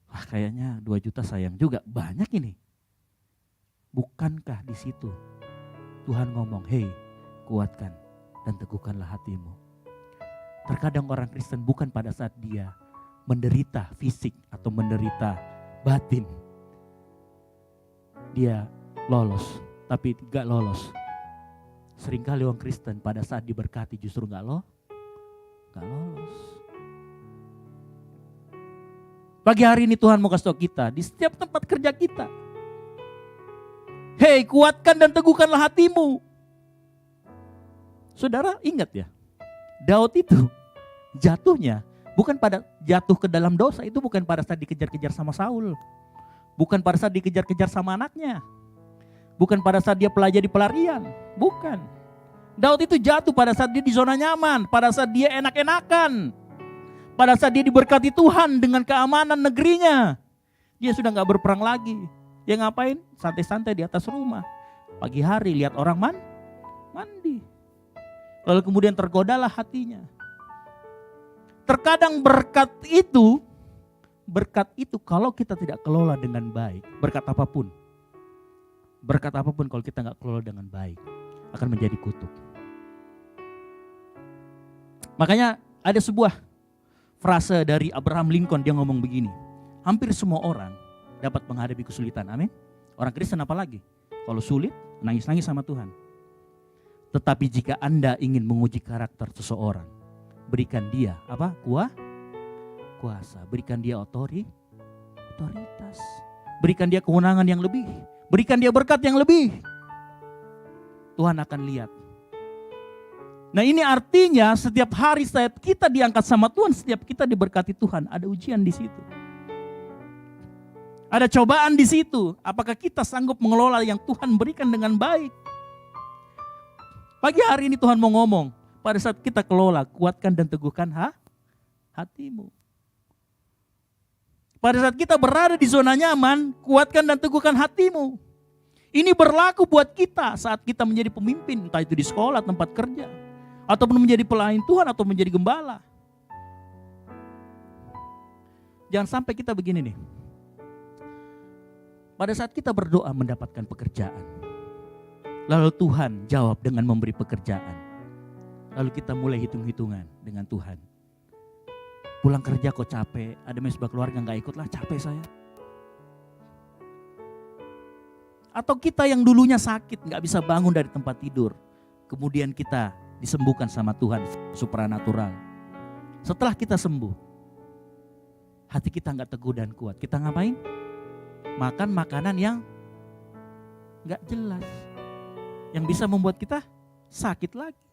wah kayaknya 2 juta sayang juga, banyak ini. Bukankah di situ Tuhan ngomong, hei kuatkan dan teguhkanlah hatimu. Terkadang orang Kristen bukan pada saat dia menderita fisik atau menderita batin, dia lolos, tapi gak lolos. Seringkali orang Kristen pada saat diberkati justru gak lolos. Pagi hari ini Tuhan mau kasih tahu kita di setiap tempat kerja kita. Hei, kuatkan dan teguhkanlah hatimu. Saudara ingat ya, Daud itu jatuhnya bukan pada jatuh ke dalam dosa, itu bukan pada saat dikejar-kejar sama Saul. Bukan pada saat dikejar-kejar sama anaknya. Bukan pada saat dia pelajari pelarian, bukan. Daud itu jatuh pada saat dia di zona nyaman, pada saat dia enak-enakan. Pada saat dia diberkati Tuhan dengan keamanan negerinya. Dia sudah gak berperang lagi. Dia ngapain? Santai-santai di atas rumah. Pagi hari lihat orang mandi. Lalu kemudian tergodalah hatinya. Terkadang berkat itu kalau kita tidak kelola dengan baik. Berkat apapun kalau kita gak kelola dengan baik akan menjadi kutuk. Makanya ada sebuah frase dari Abraham Lincoln, dia ngomong begini. Hampir semua orang dapat menghadapi kesulitan, amin. Orang Kristen apalagi, kalau sulit nangis-nangis sama Tuhan. Tetapi jika Anda ingin menguji karakter seseorang, berikan dia apa? Kuasa, berikan dia otoritas, berikan dia kewenangan yang lebih, berikan dia berkat yang lebih. Tuhan akan lihat. Nah ini artinya setiap hari setiap kita diangkat sama Tuhan, setiap kita diberkati Tuhan, ada ujian di situ. Ada cobaan di situ. Apakah kita sanggup mengelola yang Tuhan berikan dengan baik? Pagi hari ini Tuhan mau ngomong, pada saat kita kelola, kuatkan dan teguhkan hatimu. Pada saat kita berada di zona nyaman, kuatkan dan teguhkan hatimu. Ini berlaku buat kita saat kita menjadi pemimpin, entah itu di sekolah, tempat kerja, ataupun menjadi pelayan Tuhan atau menjadi gembala. Jangan sampai kita begini nih. Pada saat kita berdoa mendapatkan pekerjaan, lalu Tuhan jawab dengan memberi pekerjaan. Lalu kita mulai hitung-hitungan dengan Tuhan. Pulang kerja kok capek, ada mesbah keluarga gak ikut lah, capek saya. Atau kita yang dulunya sakit, gak bisa bangun dari tempat tidur. Kemudian kita disembuhkan sama Tuhan supranatural. Setelah kita sembuh, hati kita gak teguh dan kuat. Kita ngapain? Makan makanan yang gak jelas. Yang bisa membuat kita sakit lagi.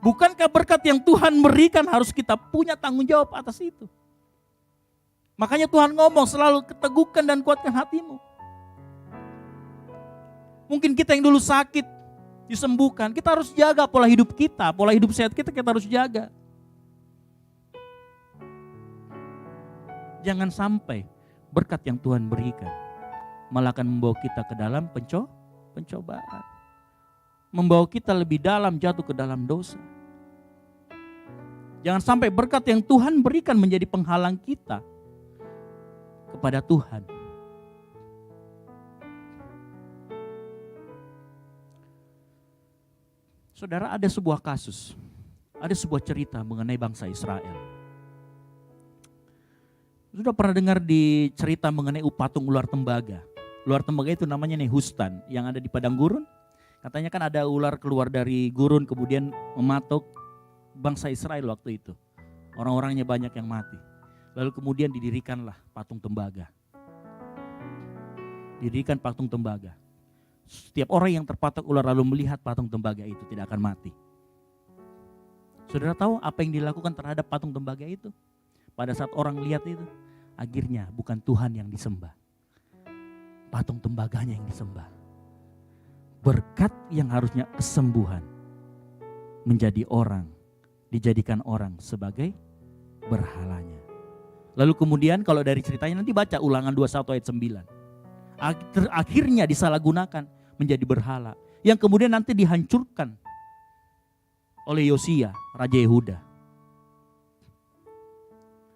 Bukankah berkat yang Tuhan berikan harus kita punya tanggung jawab atas itu? Makanya Tuhan ngomong selalu teguhkan dan kuatkan hatimu. Mungkin kita yang dulu sakit disembuhkan, kita harus jaga pola hidup kita, pola hidup sehat kita harus jaga. Jangan sampai berkat yang Tuhan berikan malah akan membawa kita ke dalam pencobaan. Membawa kita lebih dalam jatuh ke dalam dosa. Jangan sampai berkat yang Tuhan berikan menjadi penghalang kita kepada Tuhan. Saudara, ada sebuah kasus, ada sebuah cerita mengenai bangsa Israel. Sudah pernah dengar di cerita mengenai patung ular tembaga? Ular tembaga itu namanya Nehustan yang ada di padang gurun. Katanya kan ada ular keluar dari gurun kemudian mematuk bangsa Israel waktu itu. Orang-orangnya banyak yang mati. Lalu kemudian didirikanlah patung tembaga. Didirikan patung tembaga. Setiap orang yang terpatok ular lalu melihat patung tembaga itu tidak akan mati. Saudara tahu apa yang dilakukan terhadap patung tembaga itu? Pada saat orang lihat itu, akhirnya bukan Tuhan yang disembah. Patung tembaganya yang disembah. Berkat yang harusnya kesembuhan menjadi orang, dijadikan orang sebagai berhalanya. Lalu kemudian kalau dari ceritanya nanti baca Ulangan 21 ayat 9. Akhirnya disalahgunakan menjadi berhala yang kemudian nanti dihancurkan oleh Yosia, Raja Yehuda.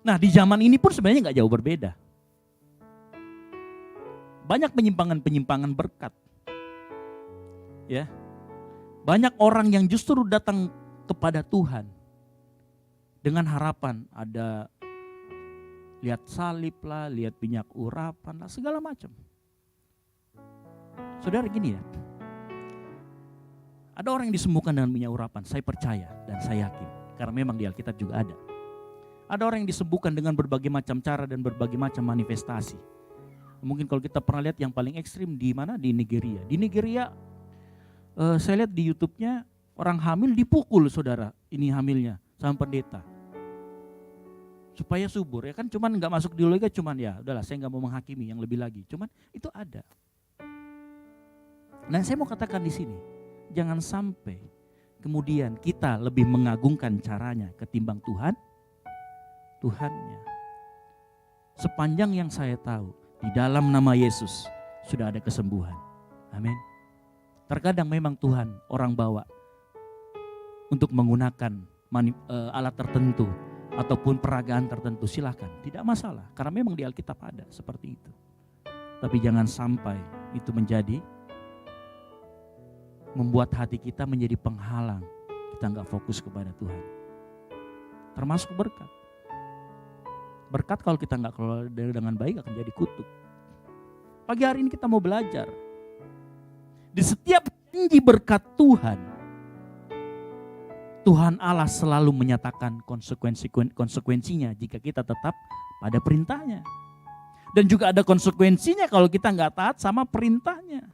Nah di zaman ini pun sebenarnya gak jauh berbeda. Banyak penyimpangan-penyimpangan berkat. Ya, banyak orang yang justru datang kepada Tuhan dengan harapan ada lihat salib lah, lihat minyak urapan lah, segala macam. Saudara gini ya, ada orang yang disembuhkan dengan minyak urapan, saya percaya dan saya yakin. Karena memang di Alkitab juga ada. Ada orang yang disembuhkan dengan berbagai macam cara dan berbagai macam manifestasi. Mungkin kalau kita pernah lihat yang paling ekstrim di mana? Di Nigeria. Di Nigeria saya lihat di YouTube-nya orang hamil dipukul saudara, ini hamilnya sama pendeta. Supaya subur ya kan, cuman nggak masuk di logika, cuman ya udahlah saya nggak mau menghakimi yang lebih lagi. Cuman itu ada. Nah saya mau katakan di sini, jangan sampai kemudian kita lebih mengagungkan caranya ketimbang Tuhannya. Sepanjang yang saya tahu, di dalam nama Yesus sudah ada kesembuhan. Amin. Terkadang memang Tuhan orang bawa untuk menggunakan alat tertentu ataupun peragaan tertentu, silakan, tidak masalah. Karena memang di Alkitab ada seperti itu. Tapi jangan sampai itu menjadi membuat hati kita menjadi penghalang. Kita nggak fokus kepada Tuhan. Termasuk berkat. Berkat kalau kita nggak kelola dengan baik akan jadi kutuk. Pagi hari ini kita mau belajar. Di setiap janji berkat Tuhan, Tuhan Allah selalu menyatakan konsekuensinya jika kita tetap pada perintahnya. Dan juga ada konsekuensinya kalau kita nggak taat sama perintahnya.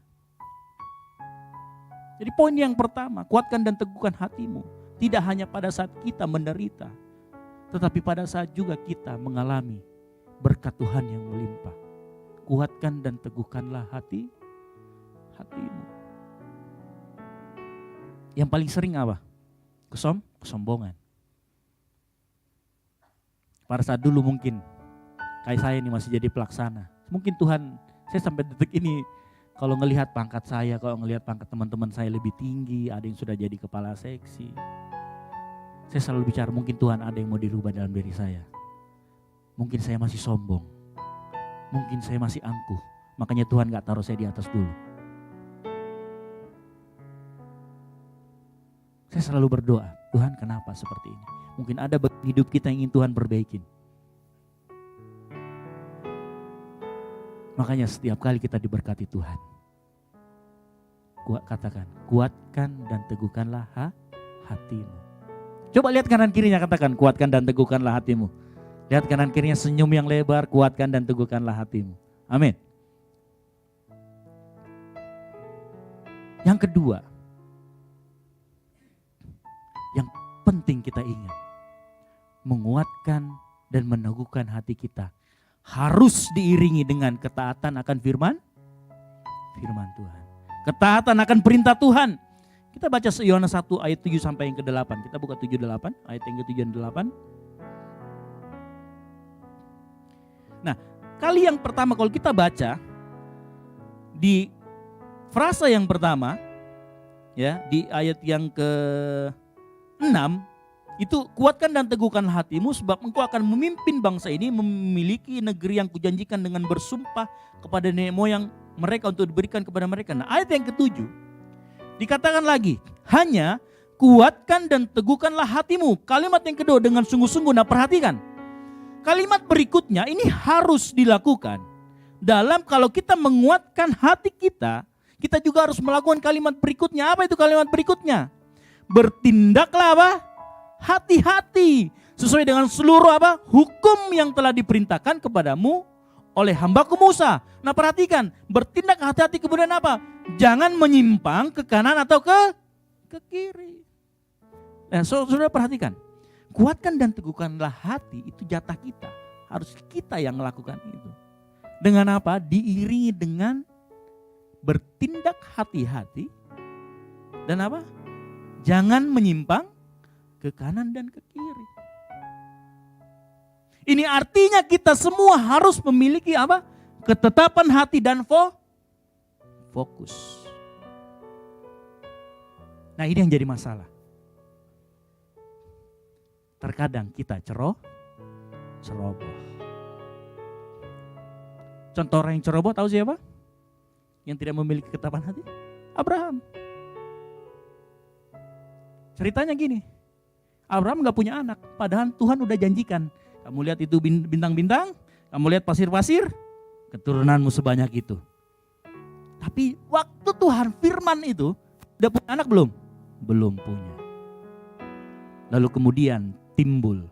Jadi poin yang pertama, kuatkan dan teguhkan hatimu. Tidak hanya pada saat kita menderita, tetapi pada saat juga kita mengalami berkat Tuhan yang melimpah. Kuatkan dan teguhkanlah hatimu. Yang paling sering apa? Kesombongan. Pada saat dulu mungkin kayak saya ini masih jadi pelaksana. Mungkin Tuhan, saya sampai detik ini kalau ngelihat pangkat saya, kalau ngelihat pangkat teman-teman saya lebih tinggi, ada yang sudah jadi kepala seksi. Saya selalu bicara mungkin Tuhan ada yang mau dirubah dalam diri saya. Mungkin saya masih sombong. Mungkin saya masih angkuh. Makanya Tuhan gak taruh saya di atas dulu. Saya selalu berdoa, Tuhan kenapa seperti ini? Mungkin ada hidup kita yang ingin Tuhan perbaikin. Makanya setiap kali kita diberkati Tuhan, katakan, kuatkan dan teguhkanlah hatimu. Coba lihat kanan kirinya, katakan, kuatkan dan teguhkanlah hatimu. Lihat kanan kirinya, senyum yang lebar, kuatkan dan teguhkanlah hatimu. Amin. Yang kedua, yang penting kita ingat, menguatkan dan meneguhkan hati kita harus diiringi dengan ketaatan akan firman Tuhan. Ketaatan akan perintah Tuhan. Kita baca Yohanes 1 ayat 7 sampai yang ke-8. Kita buka 7-8, ayat yang ke-7 dan 8. Nah, kali yang pertama kalau kita baca di frasa yang pertama ya, di ayat yang ke-6 itu, kuatkan dan teguhkan hatimu sebab engkau akan memimpin bangsa ini memiliki negeri yang kujanjikan dengan bersumpah kepada nenek moyang mereka untuk diberikan kepada mereka. Nah, ayat yang ke-7 dikatakan lagi, hanya kuatkan dan teguhkanlah hatimu. Kalimat yang kedua dengan sungguh-sungguh. Nah, perhatikan. Kalimat berikutnya ini harus dilakukan. Dalam kalau kita menguatkan hati kita, kita juga harus melakukan kalimat berikutnya. Apa itu kalimat berikutnya? Bertindaklah apa? Hati-hati sesuai dengan seluruh apa? Hukum yang telah diperintahkan kepadamu oleh hambaku Musa. Nah, perhatikan, bertindak hati-hati kemudian apa? Jangan menyimpang ke kanan atau ke kiri. Nah, saudara perhatikan. Kuatkan dan teguhkanlah hati, itu jatah kita. Harus kita yang melakukan itu. Dengan apa? Diiringi dengan bertindak hati-hati dan apa? Jangan menyimpang ke kanan dan ke kiri. Ini artinya kita semua harus memiliki apa? Ketetapan hati dan fokus. Nah, ini yang jadi masalah. Terkadang kita ceroboh. Contoh orang yang ceroboh tahu siapa? Yang tidak memiliki ketetapan hati? Abraham. Ceritanya gini, Abraham gak punya anak, padahal Tuhan udah janjikan. Kamu lihat itu bintang-bintang, kamu lihat pasir-pasir, keturunanmu sebanyak itu. Tapi waktu Tuhan firman itu, udah punya anak belum? Belum punya. Lalu kemudian timbul,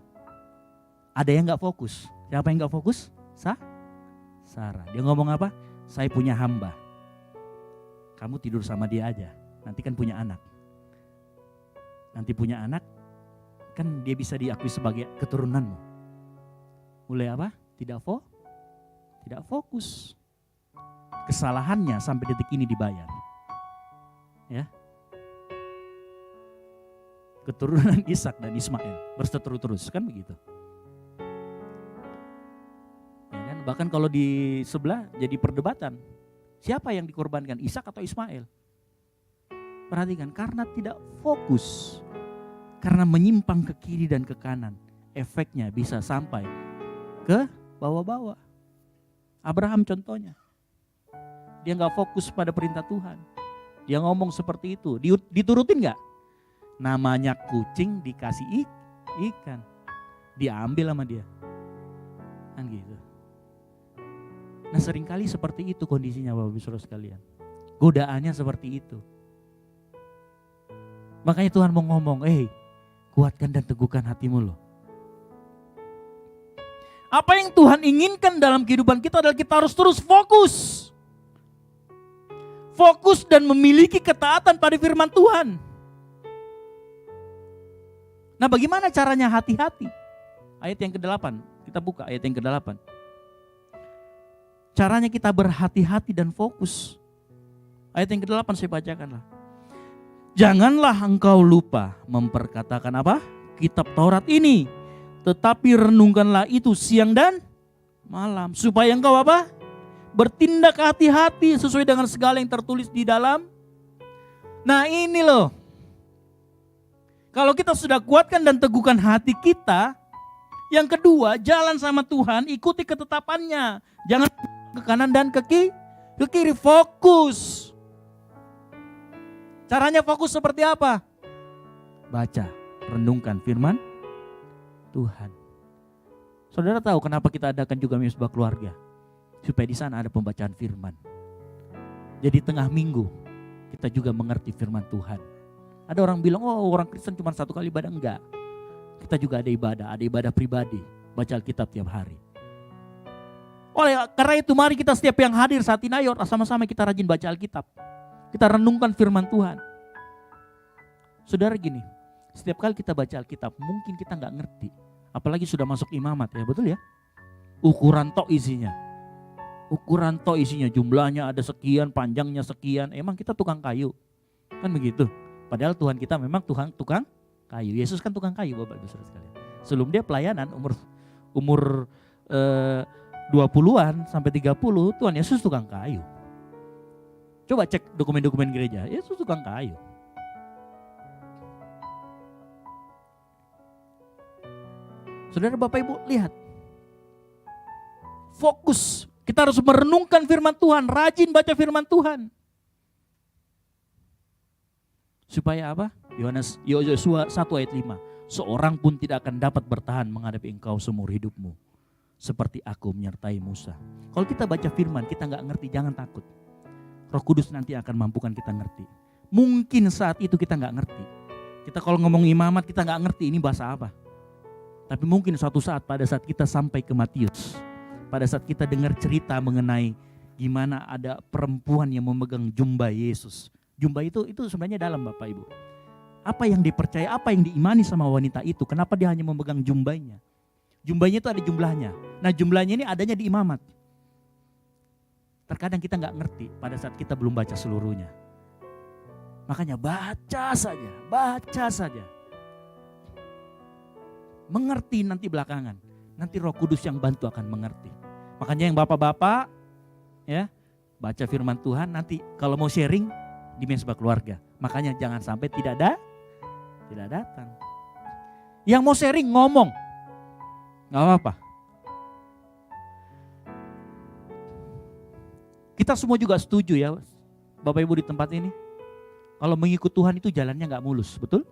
ada yang gak fokus. Siapa yang gak fokus? Sarah. Dia ngomong apa? Saya punya hamba. Kamu tidur sama dia aja, nanti kan punya anak. Nanti punya anak, kan dia bisa diakui sebagai keturunanmu. Mulai apa? Tidak fokus. Kesalahannya sampai detik ini dibayar. Ya. Keturunan Ishak dan Ismail berseteru-terus, kan begitu. Ya kan? Bahkan kalau di sebelah jadi perdebatan. Siapa yang dikorbankan, Ishak atau Ismail? Perhatikan, karena tidak fokus. Karena menyimpang ke kiri dan ke kanan. Efeknya bisa sampai ke bawah-bawah. Abraham contohnya. Dia gak fokus pada perintah Tuhan. Dia ngomong seperti itu. Diturutin gak? Namanya kucing dikasih ikan. Diambil sama dia. Kan gitu. Nah seringkali seperti itu kondisinya Bapak Ibu Saudara sekalian. Godaannya seperti itu. Makanya Tuhan mau ngomong, kuatkan dan teguhkan hatimu loh. Apa yang Tuhan inginkan dalam kehidupan kita adalah kita harus terus fokus. Fokus dan memiliki ketaatan pada firman Tuhan. Nah bagaimana caranya hati-hati? Ayat yang ke-8, kita buka ayat yang ke-8. Caranya kita berhati-hati dan fokus. Ayat yang ke-8 saya bacakanlah. Janganlah engkau lupa memperkatakan apa? Kitab Taurat ini. Tetapi renungkanlah itu siang dan malam. Supaya engkau apa? Bertindak hati-hati sesuai dengan segala yang tertulis di dalam. Nah ini loh. Kalau kita sudah kuatkan dan teguhkan hati kita. Yang kedua, jalan sama Tuhan, ikuti ketetapannya. Jangan ke kanan dan ke kiri, fokus. Caranya fokus seperti apa? Baca, renungkan firman Tuhan. Saudara tahu kenapa kita adakan juga Misbah Keluarga? Supaya di sana ada pembacaan firman. Jadi tengah minggu kita juga mengerti firman Tuhan. Ada orang bilang, oh orang Kristen cuma satu kali ibadah. Enggak. Kita juga ada ibadah pribadi. Baca Alkitab tiap hari. Oleh karena itu mari kita setiap yang hadir saat ini ayo sama-sama kita rajin baca Alkitab. Kita renungkan firman Tuhan. Saudara gini, setiap kali kita baca Alkitab mungkin kita gak ngerti. Apalagi sudah masuk imamat ya, betul ya? Ukuran tok isinya. Jumlahnya ada sekian, panjangnya sekian. Emang kita tukang kayu? Kan begitu. Padahal Tuhan kita memang tukang kayu. Yesus kan tukang kayu Bapak Ibu Saudara sekalian. Sebelum dia pelayanan umur 20-an sampai 30, Tuhan Yesus tukang kayu. Coba cek dokumen-dokumen gereja, Yesus tukang kayu. Saudara Bapak Ibu lihat. Fokus, kita harus merenungkan firman Tuhan, rajin baca firman Tuhan. Supaya apa? Yosua 1 ayat 5. Seorang pun tidak akan dapat bertahan menghadapi engkau seumur hidupmu. Seperti aku menyertai Musa. Kalau kita baca firman, kita gak ngerti, jangan takut. Roh Kudus nanti akan mampukan kita ngerti. Mungkin saat itu kita gak ngerti. Kita kalau ngomong imamat, kita gak ngerti ini bahasa apa. Tapi mungkin suatu saat pada saat kita sampai ke Matius. Pada saat kita dengar cerita mengenai gimana ada perempuan yang memegang jubah Yesus. Jubah itu sebenarnya dalam Bapak Ibu. Apa yang dipercaya, apa yang diimani sama wanita itu, kenapa dia hanya memegang jubahnya? Jumlahnya itu ada jumlahnya. Nah jumlahnya ini adanya di imamat. Terkadang kita gak ngerti pada saat kita belum baca seluruhnya. Makanya baca saja. Mengerti nanti belakangan. Nanti Roh Kudus yang bantu akan mengerti. Makanya yang bapak-bapak ya baca firman Tuhan, nanti kalau mau sharing di Misbah Keluarga. Makanya jangan sampai tidak datang. Yang mau sharing ngomong. Gak apa-apa. Kita semua juga setuju ya Bapak Ibu di tempat ini. Kalau mengikut Tuhan itu jalannya gak mulus, betul?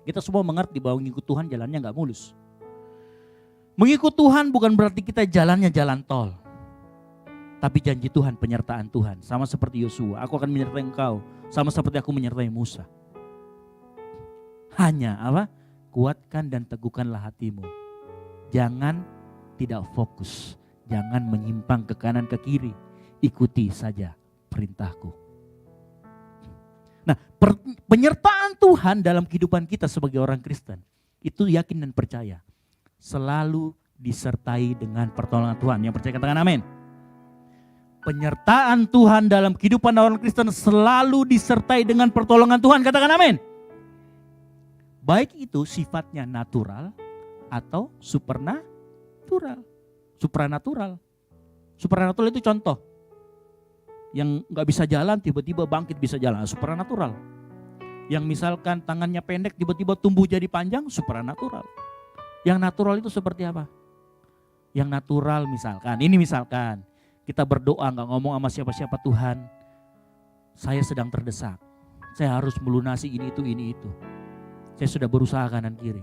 Kita semua mengerti bahwa mengikut Tuhan jalannya gak mulus. Mengikut Tuhan bukan berarti kita jalannya jalan tol. Tapi janji Tuhan, penyertaan Tuhan. Sama seperti Yosua, aku akan menyertai engkau. Sama seperti aku menyertai Musa. Hanya apa? Kuatkan dan teguhkanlah hatimu. Jangan tidak fokus. Jangan menyimpang ke kanan ke kiri. Ikuti saja perintahku. Nah, penyertaan Tuhan dalam kehidupan kita sebagai orang Kristen, itu yakin dan percaya. Selalu disertai dengan pertolongan Tuhan. Yang percaya katakan amin. Penyertaan Tuhan dalam kehidupan orang Kristen selalu disertai dengan pertolongan Tuhan. Katakan amin. Baik itu sifatnya natural atau supernatural. Supernatural itu contoh. Yang gak bisa jalan tiba-tiba bangkit bisa jalan. Supernatural. Yang misalkan tangannya pendek tiba-tiba tumbuh jadi panjang. Supernatural. Yang natural itu seperti apa? Yang natural misalkan. Kita berdoa gak ngomong sama siapa-siapa, Tuhan saya sedang terdesak. Saya harus melunasi ini itu. Saya sudah berusaha kanan kiri.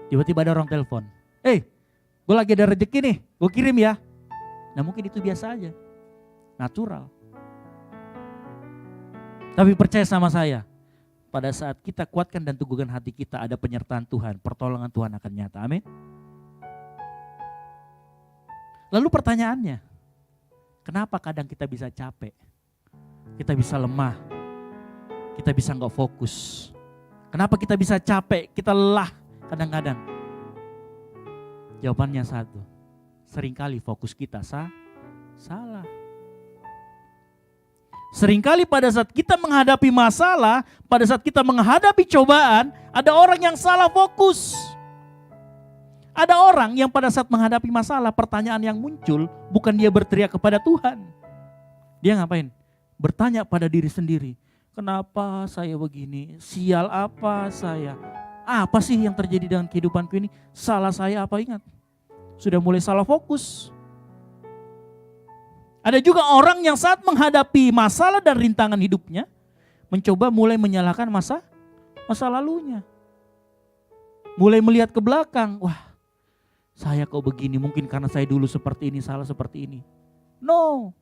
Tiba-tiba ada orang telepon. Gue lagi ada rezeki nih, gue kirim ya. Nah mungkin itu biasa aja. Natural. Tapi percaya sama saya. Pada saat kita kuatkan dan teguhkan hati kita, ada penyertaan Tuhan. Pertolongan Tuhan akan nyata. Amin. Lalu pertanyaannya, kenapa kadang kita bisa capek? Kita bisa lemah. Kita bisa gak fokus. Kenapa kita bisa capek? Kita lelah kadang-kadang. Jawabannya satu. Seringkali fokus kita salah. Seringkali pada saat kita menghadapi masalah, pada saat kita menghadapi cobaan, ada orang yang salah fokus. Ada orang yang pada saat menghadapi masalah, pertanyaan yang muncul bukan dia berteriak kepada Tuhan. Dia ngapain? Bertanya pada diri sendiri. Kenapa saya begini? Sial apa saya? Apa sih yang terjadi dengan kehidupanku ini? Salah saya apa? Ingat, sudah mulai salah fokus. Ada juga orang yang saat menghadapi masalah dan rintangan hidupnya, mencoba mulai menyalahkan masa lalunya. Mulai melihat ke belakang, wah saya kok begini, mungkin karena saya dulu seperti ini, salah seperti ini. No.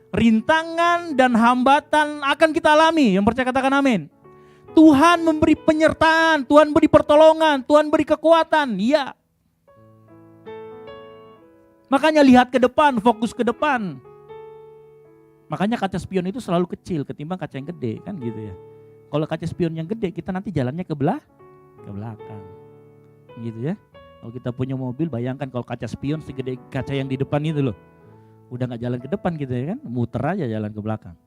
Rintangan dan hambatan akan kita alami, yang percaya katakan amin. Tuhan memberi penyertaan, Tuhan beri pertolongan, Tuhan beri kekuatan, iya. Makanya lihat ke depan, fokus ke depan. Makanya kaca spion itu selalu kecil ketimbang kaca yang gede, kan gitu ya. Kalau kaca spion yang gede, kita nanti jalannya ke belakang. Gitu ya. Kalau kita punya mobil, bayangkan kalau kaca spion segede kaca yang di depan itu loh. Udah gak jalan ke depan gitu ya kan, muter aja jalan ke belakang.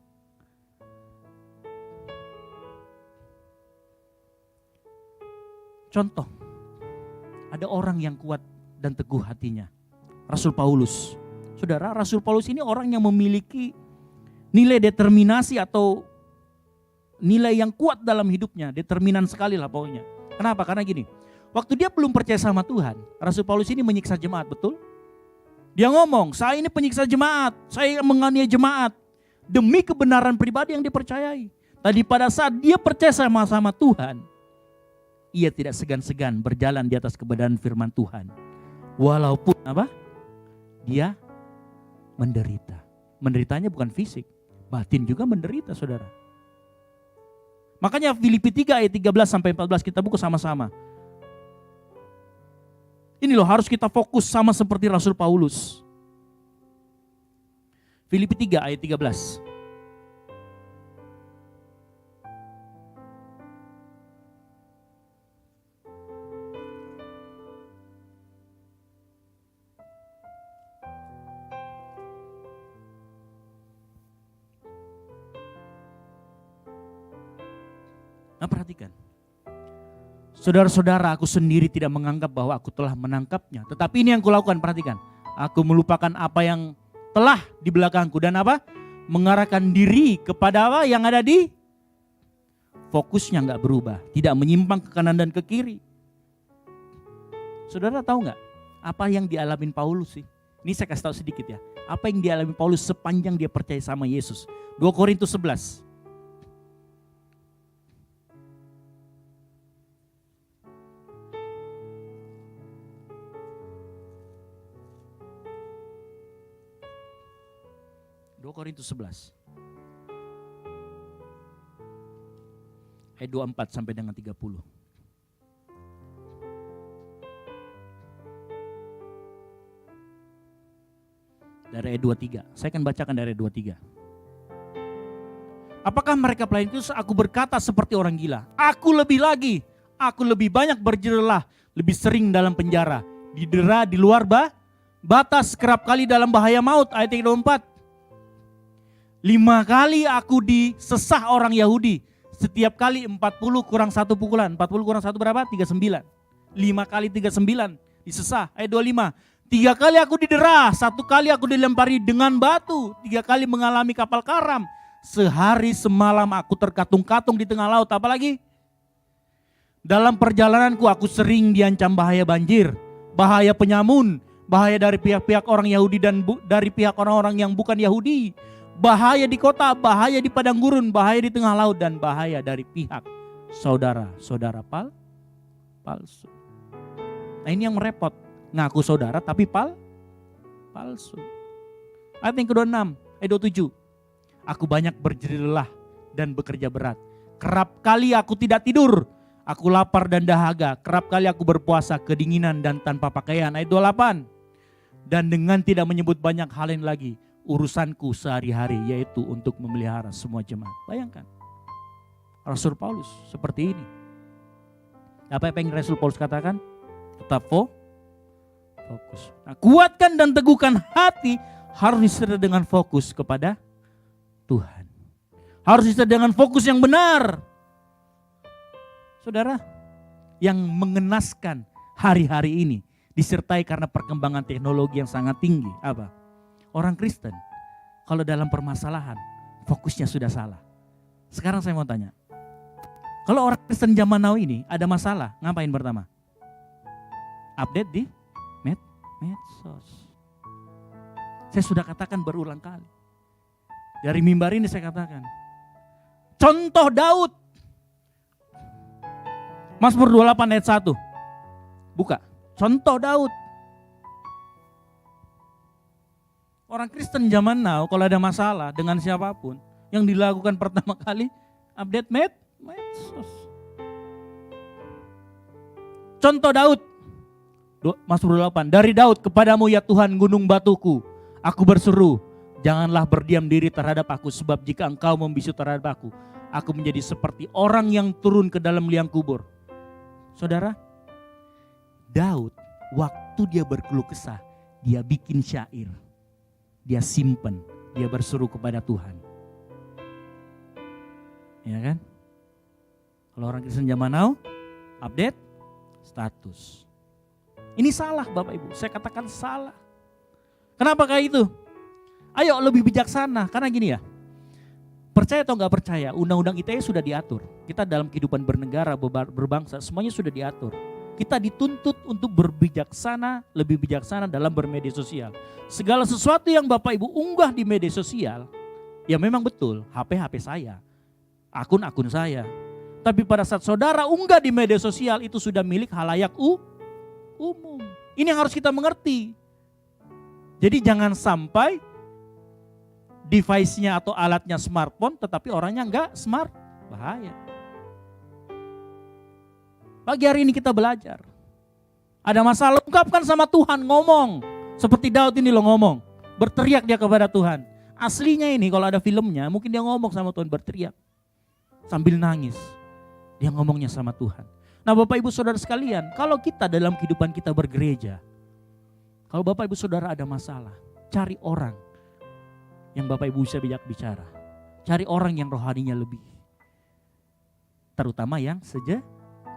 Contoh, ada orang yang kuat dan teguh hatinya. Rasul Paulus. Saudara, Rasul Paulus ini orang yang memiliki nilai determinasi atau nilai yang kuat dalam hidupnya. Determinan sekali lah pokoknya. Kenapa? Karena gini, waktu dia belum percaya sama Tuhan, Rasul Paulus ini menyiksa jemaat, betul? Dia ngomong, saya ini penyiksa jemaat, saya menganiaya jemaat demi kebenaran pribadi yang dipercayai. Tadi pada saat dia percaya sama Tuhan, ia tidak segan-segan berjalan di atas kebenaran firman Tuhan. Walaupun apa? Dia menderita. Menderitanya bukan fisik, batin juga menderita, saudara. Makanya Filipi 3 ayat 13 sampai 14 kita buka sama-sama. Ini loh, harus kita fokus sama seperti Rasul Paulus. Filipi 3 ayat 13. Nah, perhatikan. Saudara-saudara, aku sendiri tidak menganggap bahwa aku telah menangkapnya. Tetapi ini yang kulakukan, perhatikan. Aku melupakan apa yang telah di belakangku dan apa? Mengarahkan diri kepada apa yang ada di fokusnya gak berubah. Tidak menyimpang ke kanan dan ke kiri. Saudara tahu gak apa yang dialamin Paulus sih? Ini saya kasih tahu sedikit ya. Apa yang dialami Paulus sepanjang dia percaya sama Yesus. 2 Korintus 11. 2 Korintus 11. Ayat 24 sampai dengan 30. Dari ayat 23. Saya akan bacakan dari ayat 23. Apakah mereka pelayan Kristus? Aku berkata seperti orang gila. Aku lebih lagi. Aku lebih banyak berjeralah. Lebih sering dalam penjara. Didera di luar batas. Kerap kali dalam bahaya maut. Ayat 24. 5 kali aku disesah orang Yahudi. Setiap kali 40 kurang 1 pukulan. 40 kurang 1 berapa? 39. 5 kali 39 disesah. Ayat 25. 3 kali aku didera. 1 kali aku dilempari dengan batu. 3 kali mengalami kapal karam. Sehari semalam aku terkatung-katung di tengah laut. Apalagi? Dalam perjalananku aku sering diancam bahaya banjir, bahaya penyamun, bahaya dari pihak-pihak orang Yahudi dan dari pihak orang-orang yang bukan Yahudi, bahaya di kota, bahaya di padang gurun, bahaya di tengah laut, dan bahaya dari pihak saudara-saudara palsu. Nah ini yang merepot, ngaku saudara tapi palsu. Ayat yang ke-26, ayat 27. Aku banyak berjerilah dan bekerja berat. Kerap kali aku tidak tidur. Aku lapar dan dahaga. Kerap kali aku berpuasa kedinginan dan tanpa pakaian. Ayat 28. Dan dengan tidak menyebut banyak hal lain lagi. Urusanku sehari-hari yaitu untuk memelihara semua jemaat. Bayangkan. Rasul Paulus seperti ini. Apa yang Rasul Paulus katakan? Tetap fokus. Nah, kuatkan dan teguhkan hati harus disertai dengan fokus kepada Tuhan. Harus disertai dengan fokus yang benar. Saudara, yang mengenaskan hari-hari ini disertai karena perkembangan teknologi yang sangat tinggi. Apa? Orang Kristen kalau dalam permasalahan fokusnya sudah salah. Sekarang saya mau tanya. Kalau orang Kristen zaman now ini ada masalah, ngapain pertama? Update di medsos. Saya sudah katakan berulang kali. Dari mimbar ini saya katakan. Contoh Daud. Mazmur 28 ayat 1. Buka. Contoh Daud. Orang Kristen zaman now kalau ada masalah dengan siapapun, yang dilakukan pertama kali update medsos. Contoh Daud. Mazmur 28. Dari Daud, kepadamu ya Tuhan gunung batuku. Aku berseru. Janganlah berdiam diri terhadap aku, sebab jika engkau membisu terhadap aku menjadi seperti orang yang turun ke dalam liang kubur. Saudara, Daud waktu dia berkeluh kesah, dia bikin syair. Dia simpen, dia berseru kepada Tuhan. Ya kan? Kalau orang Kristen zaman now, update status. Ini salah Bapak Ibu, saya katakan salah. Kenapa kayak itu? Ayo lebih bijaksana, karena gini ya, percaya atau nggak percaya, undang-undang ITE sudah diatur. Kita dalam kehidupan bernegara, berbangsa, semuanya sudah diatur. Kita dituntut untuk berbijaksana, lebih bijaksana dalam bermedia sosial. Segala sesuatu yang Bapak Ibu unggah di media sosial, ya memang betul, HP saya, akun saya. Tapi pada saat saudara unggah di media sosial, itu sudah milik halayak umum. Ini yang harus kita mengerti. Jadi jangan sampai device-nya atau alatnya smartphone tetapi orangnya enggak smart. Bahaya. Pagi hari ini kita belajar. Ada masalah, ungkapkan sama Tuhan, ngomong. Seperti Daud ini loh ngomong. Berteriak dia kepada Tuhan. Aslinya ini kalau ada filmnya mungkin dia ngomong sama Tuhan, berteriak. Sambil nangis. Dia ngomongnya sama Tuhan. Nah Bapak Ibu Saudara sekalian, kalau kita dalam kehidupan kita bergereja, kalau Bapak Ibu Saudara ada masalah, cari orang yang Bapak Ibu bisa bijak bicara. Cari orang yang rohaninya lebih. Terutama yang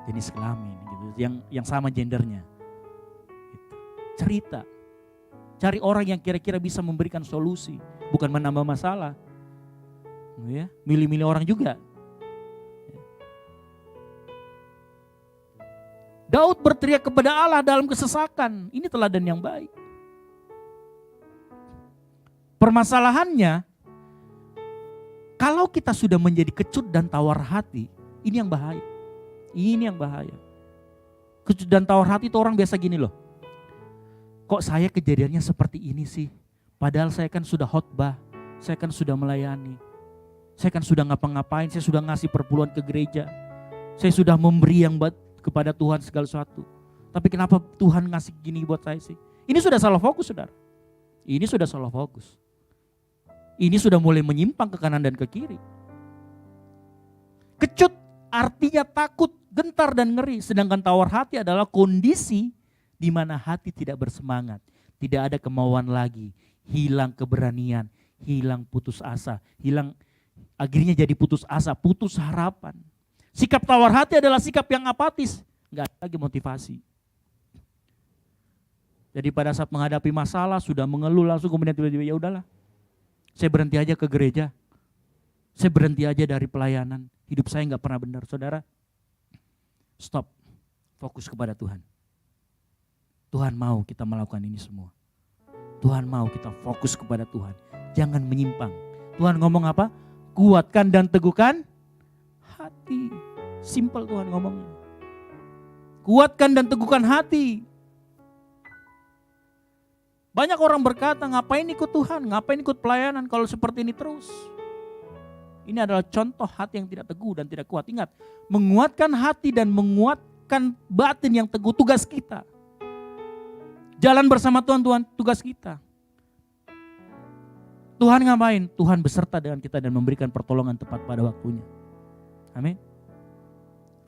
jenis kelamin gitu, yang sama gendernya. Gitu. Cerita. Cari orang yang kira-kira bisa memberikan solusi, bukan menambah masalah. Ya, milih-milih orang juga. Daud berteriak kepada Allah dalam kesesakan. Ini teladan yang baik. Permasalahannya, kalau kita sudah menjadi kecut dan tawar hati, ini yang bahaya. Ini yang bahaya. Kecut dan tawar hati itu orang biasa gini loh. Kok saya kejadiannya seperti ini sih? Padahal saya kan sudah khotbah, Saya kan sudah melayani. Saya kan sudah ngapa-ngapain, saya sudah ngasih perpuluhan ke gereja. Saya sudah memberi yang kepada Tuhan segala sesuatu. Tapi kenapa Tuhan ngasih gini buat saya sih? Ini sudah salah fokus, saudara. Ini sudah salah fokus. Ini sudah mulai menyimpang ke kanan dan ke kiri. Kecut artinya takut, gentar dan ngeri. Sedangkan tawar hati adalah kondisi di mana hati tidak bersemangat. Tidak ada kemauan lagi. Hilang keberanian, hilang putus asa. Akhirnya jadi putus asa, putus harapan. Sikap tawar hati adalah sikap yang apatis. Enggak ada lagi motivasi. Jadi pada saat menghadapi masalah, sudah mengeluh langsung kemudian tiba-tiba ya udahlah. Saya berhenti aja ke gereja. Saya berhenti aja dari pelayanan. Hidup saya enggak pernah benar. Saudara, stop. Fokus kepada Tuhan. Tuhan mau kita melakukan ini semua. Tuhan mau kita fokus kepada Tuhan. Jangan menyimpang. Tuhan ngomong apa? Kuatkan dan teguhkan hati. Simple Tuhan ngomongnya. Kuatkan dan teguhkan hati. Banyak orang berkata, ngapain ikut Tuhan, ngapain ikut pelayanan kalau seperti ini terus. Ini adalah contoh hati yang tidak teguh dan tidak kuat. Ingat, menguatkan hati dan menguatkan batin yang teguh tugas kita. Jalan bersama Tuhan, tugas kita. Tuhan ngapain? Tuhan beserta dengan kita dan memberikan pertolongan tepat pada waktunya. Amin.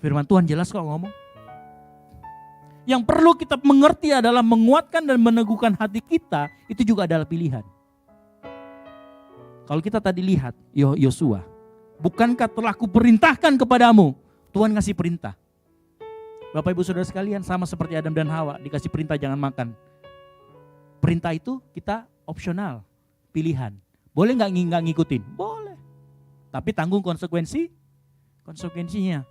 Firman Tuhan jelas kok ngomong. Yang perlu kita mengerti adalah menguatkan dan meneguhkan hati kita, itu juga adalah pilihan. Kalau kita tadi lihat Yosua, bukankah telah kuperintahkan kepadamu? Tuhan ngasih perintah. Bapak Ibu Saudara sekalian, sama seperti Adam dan Hawa, dikasih perintah jangan makan. Perintah itu kita opsional, pilihan. Boleh nggak ngikutin? Boleh. Tapi tanggung konsekuensinya.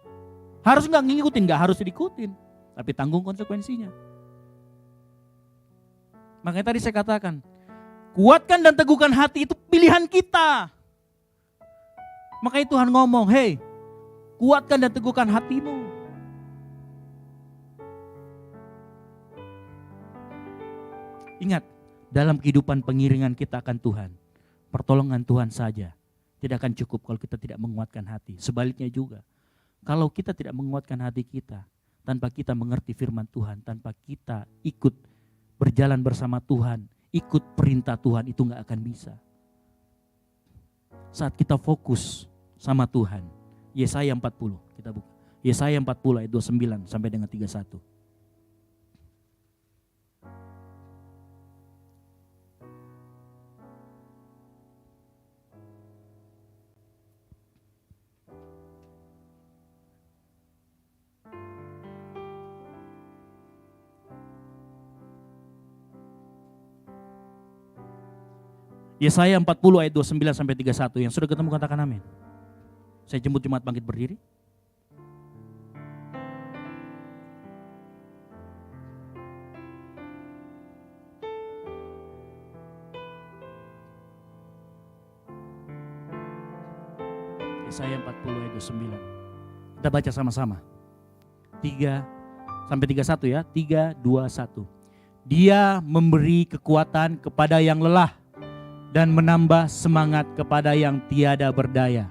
Harus nggak ngikutin? Nggak harus diikutin. Tapi tanggung konsekuensinya. Makanya tadi saya katakan, kuatkan dan teguhkan hati itu pilihan kita. Makanya Tuhan ngomong, hei, kuatkan dan teguhkan hatimu. Ingat, dalam kehidupan pengiringan kita akan Tuhan, pertolongan Tuhan saja tidak akan cukup kalau kita tidak menguatkan hati. Sebaliknya juga, kalau kita tidak menguatkan hati kita, tanpa kita mengerti firman Tuhan, tanpa kita ikut berjalan bersama Tuhan, ikut perintah Tuhan, itu gak akan bisa. Saat kita fokus sama Tuhan, Yesaya 40, kita buka. Yesaya 40 ayat 29 sampai dengan 31. Yesaya 40 ayat 29 sampai 31. Yang sudah ketemu katakan amin. Saya jemput jemaat bangkit berdiri. Yesaya 40 ayat 29. Kita baca sama-sama. 3 sampai 31 ya. 3, 2, 1. Dia memberi kekuatan kepada yang lelah dan menambah semangat kepada yang tiada berdaya.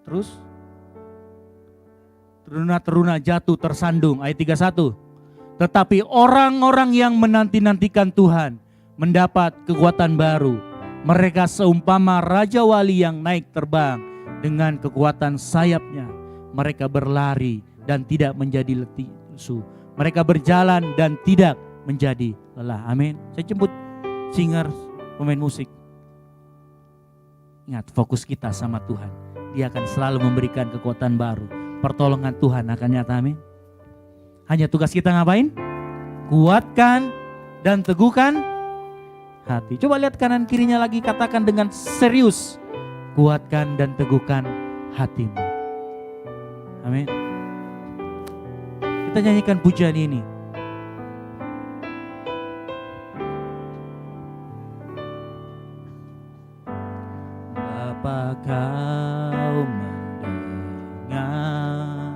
Terus, teruna-teruna jatuh tersandung, ayat 31. Tetapi orang-orang yang menanti-nantikan Tuhan mendapat kekuatan baru. Mereka seumpama Raja Wali yang naik terbang dengan kekuatan sayapnya. Mereka berlari dan tidak menjadi letih lesu. Mereka berjalan dan tidak menjadi lelah. Amin. Saya jemput singer, pemain musik. Ingat, fokus kita sama Tuhan. Dia akan selalu memberikan kekuatan baru. Pertolongan Tuhan akan nyata. Amin. Hanya tugas kita ngapain? Kuatkan dan teguhkan hati. Coba lihat kanan kirinya lagi, katakan dengan serius. Kuatkan dan teguhkan hatimu. Amin. Kita nyanyikan pujian ini. Bapa, kau mendengar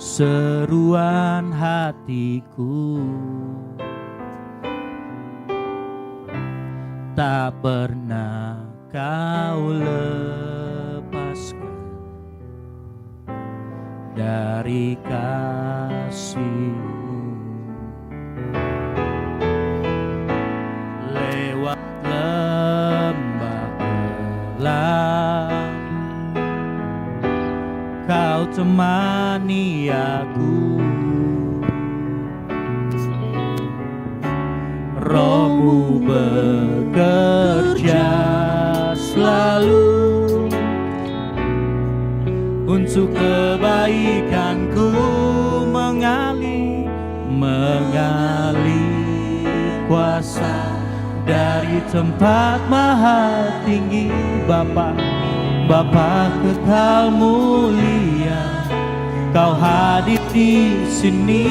seruan hatiku. tak pernah kau lepaskan dari kasih-Mu. Lewat lembah kelam Kau temani aku, Roh-Mu bekerja selalu untuk kebaikanku, mengalir kuasa dari tempat maha tinggi. Bapa kekal mulia, Kau hadir di sini,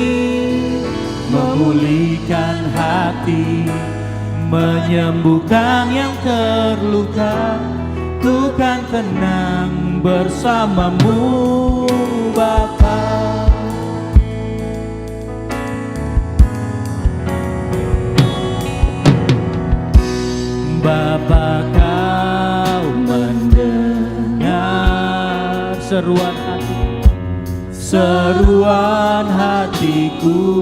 memulihkan hati, menyembuhkan yang terluka. Ku kan tenang bersama-Mu, Bapa. Bapa, Kau mendengar seruan hatiku.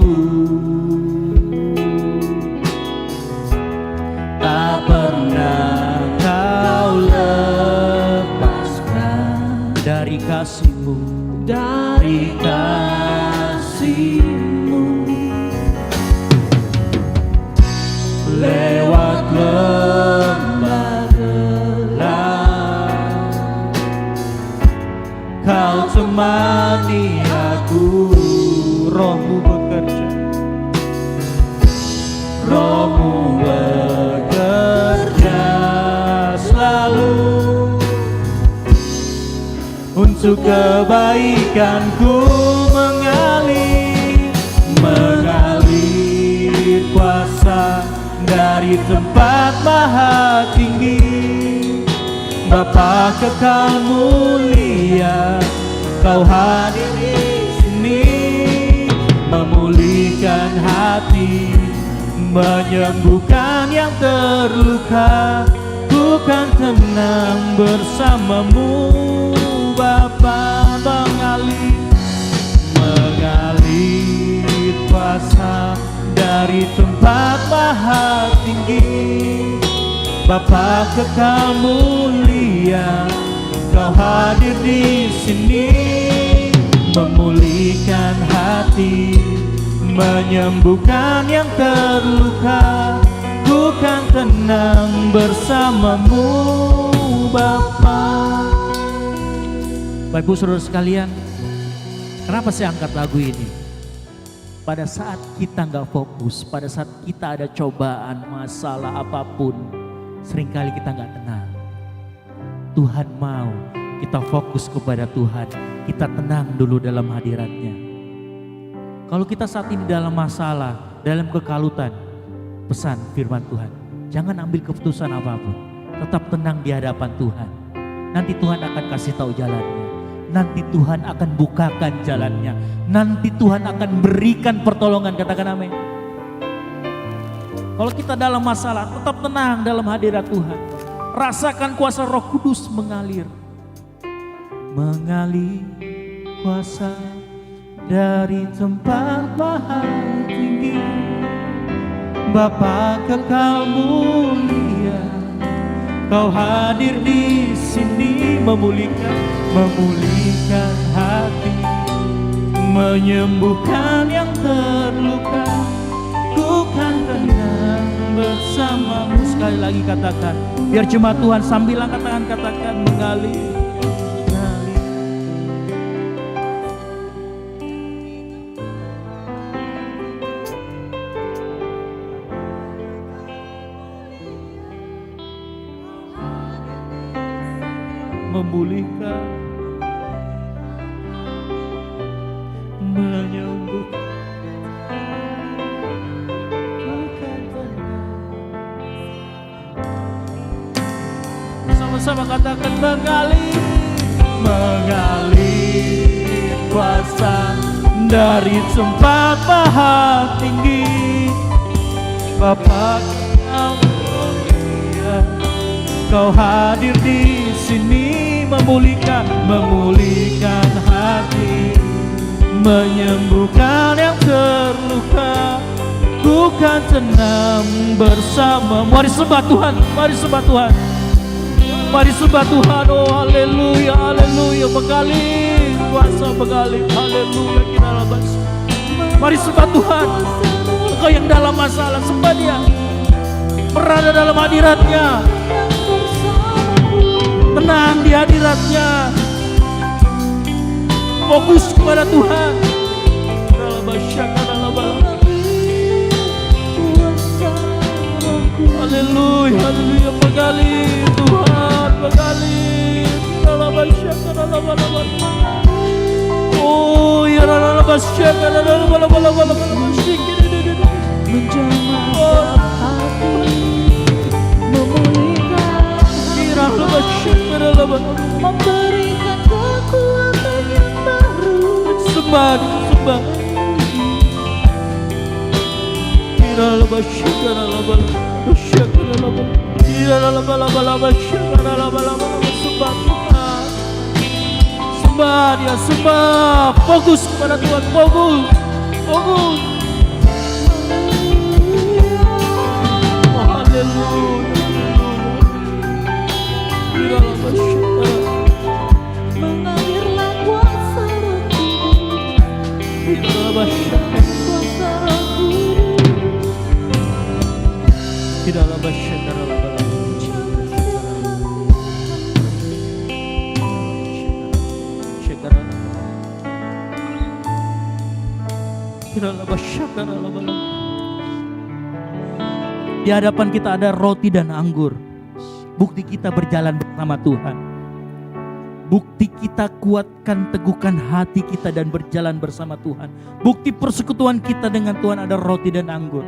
Tak pernah Kau lepaskan dari kasih-Mu, dari kasih-Mu. Lewat lembah gelap Kau temani aku, Roh-Mu bekerja, Roh-Mu bekerja selalu untuk kebaikanku, mengalir kuasa dari tempat maha tinggi. Bapa kekal mulia, Kau hadir di sini, memulihkan hati, menyembuhkan yang terluka. Ku kan tenang bersama-Mu, Bapa. Mengalir kuasa dari tempat maha tinggi. Bapa kekal mulia, Kau hadir di sini, memulihkan hati, menyembuhkan yang terluka. Ku kan tenang bersama-Mu, Bapa. Bapak Ibu Saudara sekalian, kenapa saya angkat lagu ini? Pada saat kita nggak fokus, pada saat kita ada cobaan, masalah apapun, seringkali kita nggak tenang. Tuhan mau kita fokus kepada Tuhan, kita tenang dulu dalam hadirat-Nya. Kalau kita saat ini dalam masalah, dalam kekalutan, pesan firman Tuhan, jangan ambil keputusan apapun, tetap tenang di hadapan Tuhan. Nanti Tuhan akan kasih tahu jalannya, nanti Tuhan akan bukakan jalannya, nanti Tuhan akan berikan pertolongan. Katakan amin. Kalau kita dalam masalah, tetap tenang dalam hadirat Tuhan. Rasakan kuasa Roh Kudus mengalir kuasa dari tempat maha tinggi. Bapa kekal mulia, Kau hadir di sini, memulihkan hati, menyembuhkan yang terluka. Ku kan tenang bersama-Mu. Sekali lagi katakan, biar jemaat Tuhan sambil angkat tangan katakan, mengalir. Memulihkan, menyembuhkan. Sama-sama katakan, mengalir kuasa dari tempat maha tinggi. Bapa kekal mulia, Kau hadir di sini memulihkan hati, menyembuhkan yang terluka. Ku kan tenang bersama. Mari sembah Tuhan, mari sembah Tuhan, mari sembah Tuhan. Oh haleluya, haleluya. Begali kuasa, begali, haleluya. Kita labas. Mari sembah Tuhan. Engkau yang dalam masalah, sembah Dia, berada dalam hadiratnya, tenang di hadiratnya, fokus kepada Tuhan. Haleluya, haleluya. Begali Tuhan, begali. Oh ya menjamah hati, memulihkan, memberikan kekuatan yang baru. Sembah, sembah. Sembah Dia, sembah. Fokus kepada Tuhan, fokus, fokus. Oh, haleluya. Mengalirlah kuasa Di hadapan kita ada roti dan anggur. Bukti kita berjalan bersama Tuhan. Bukti kita kuatkan, teguhkan hati kita dan berjalan bersama Tuhan. Bukti persekutuan kita dengan Tuhan ada roti dan anggur.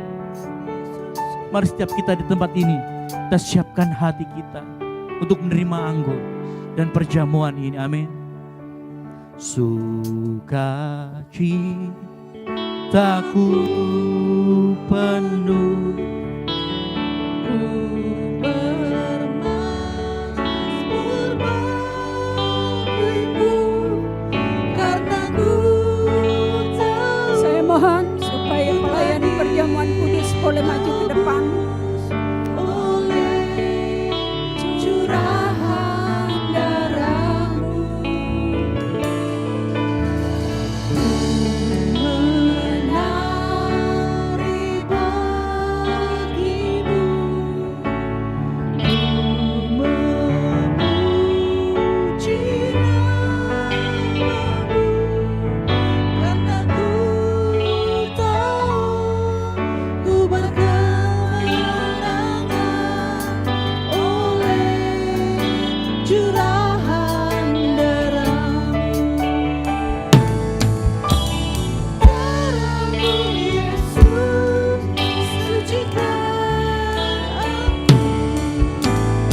Mari setiap kita di tempat ini, kita siapkan hati kita untuk menerima anggur dan perjamuan ini. Amin. Sukacitaku penuh, mohon supaya pelayan perjamuan kudus boleh maju ke depan. Oleh curahan darah-Mu, menari bagi-Mu, memuji nama-Mu, karena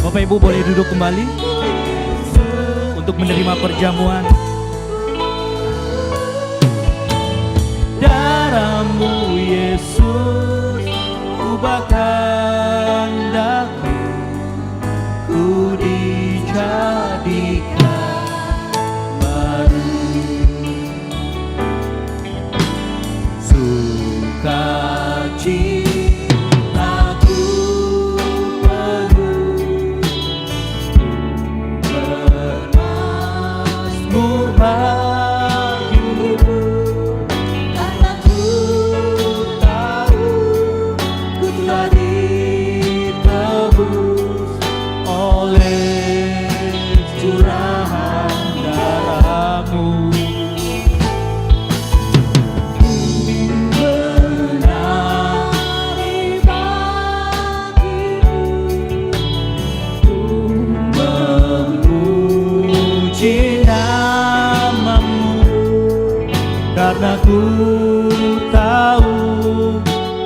Bapak Ibu boleh duduk kembali untuk menerima perjamuan. Darah-Mu Yesus, ubahkan daku, ku dijadikan baru. Sukacitaku penuh, bermasmur bagi-Mu, karena ku tahu ku telah ditebus oleh curahan darah-Mu. Menari bagi-Mu, memuji nama-Mu, karena ku tahu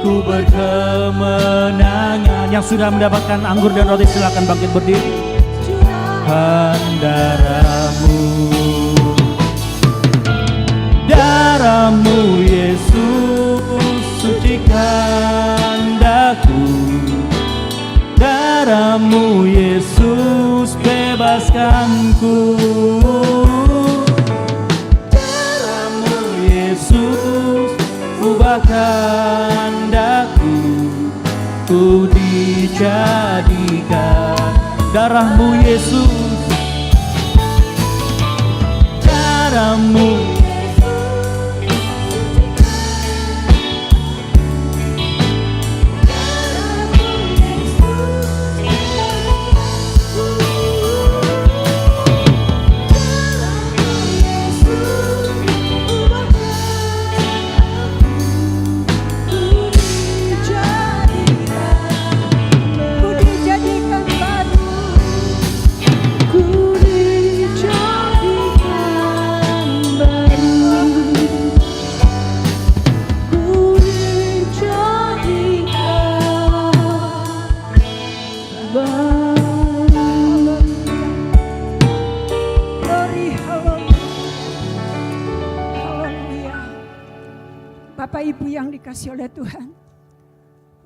ku berkemenangan. Yang sudah mendapatkan anggur dan roti silakan bangkit berdiri. Darah-Mu, darah-Mu Yesus, sucikan daku. Darah-Mu Yesus, Tuhanku. Darahmu Yesus ubah kehendakku, ku dijadikan. Darahmu Yesus, darahmu Bapak Ibu yang dikasihi oleh Tuhan,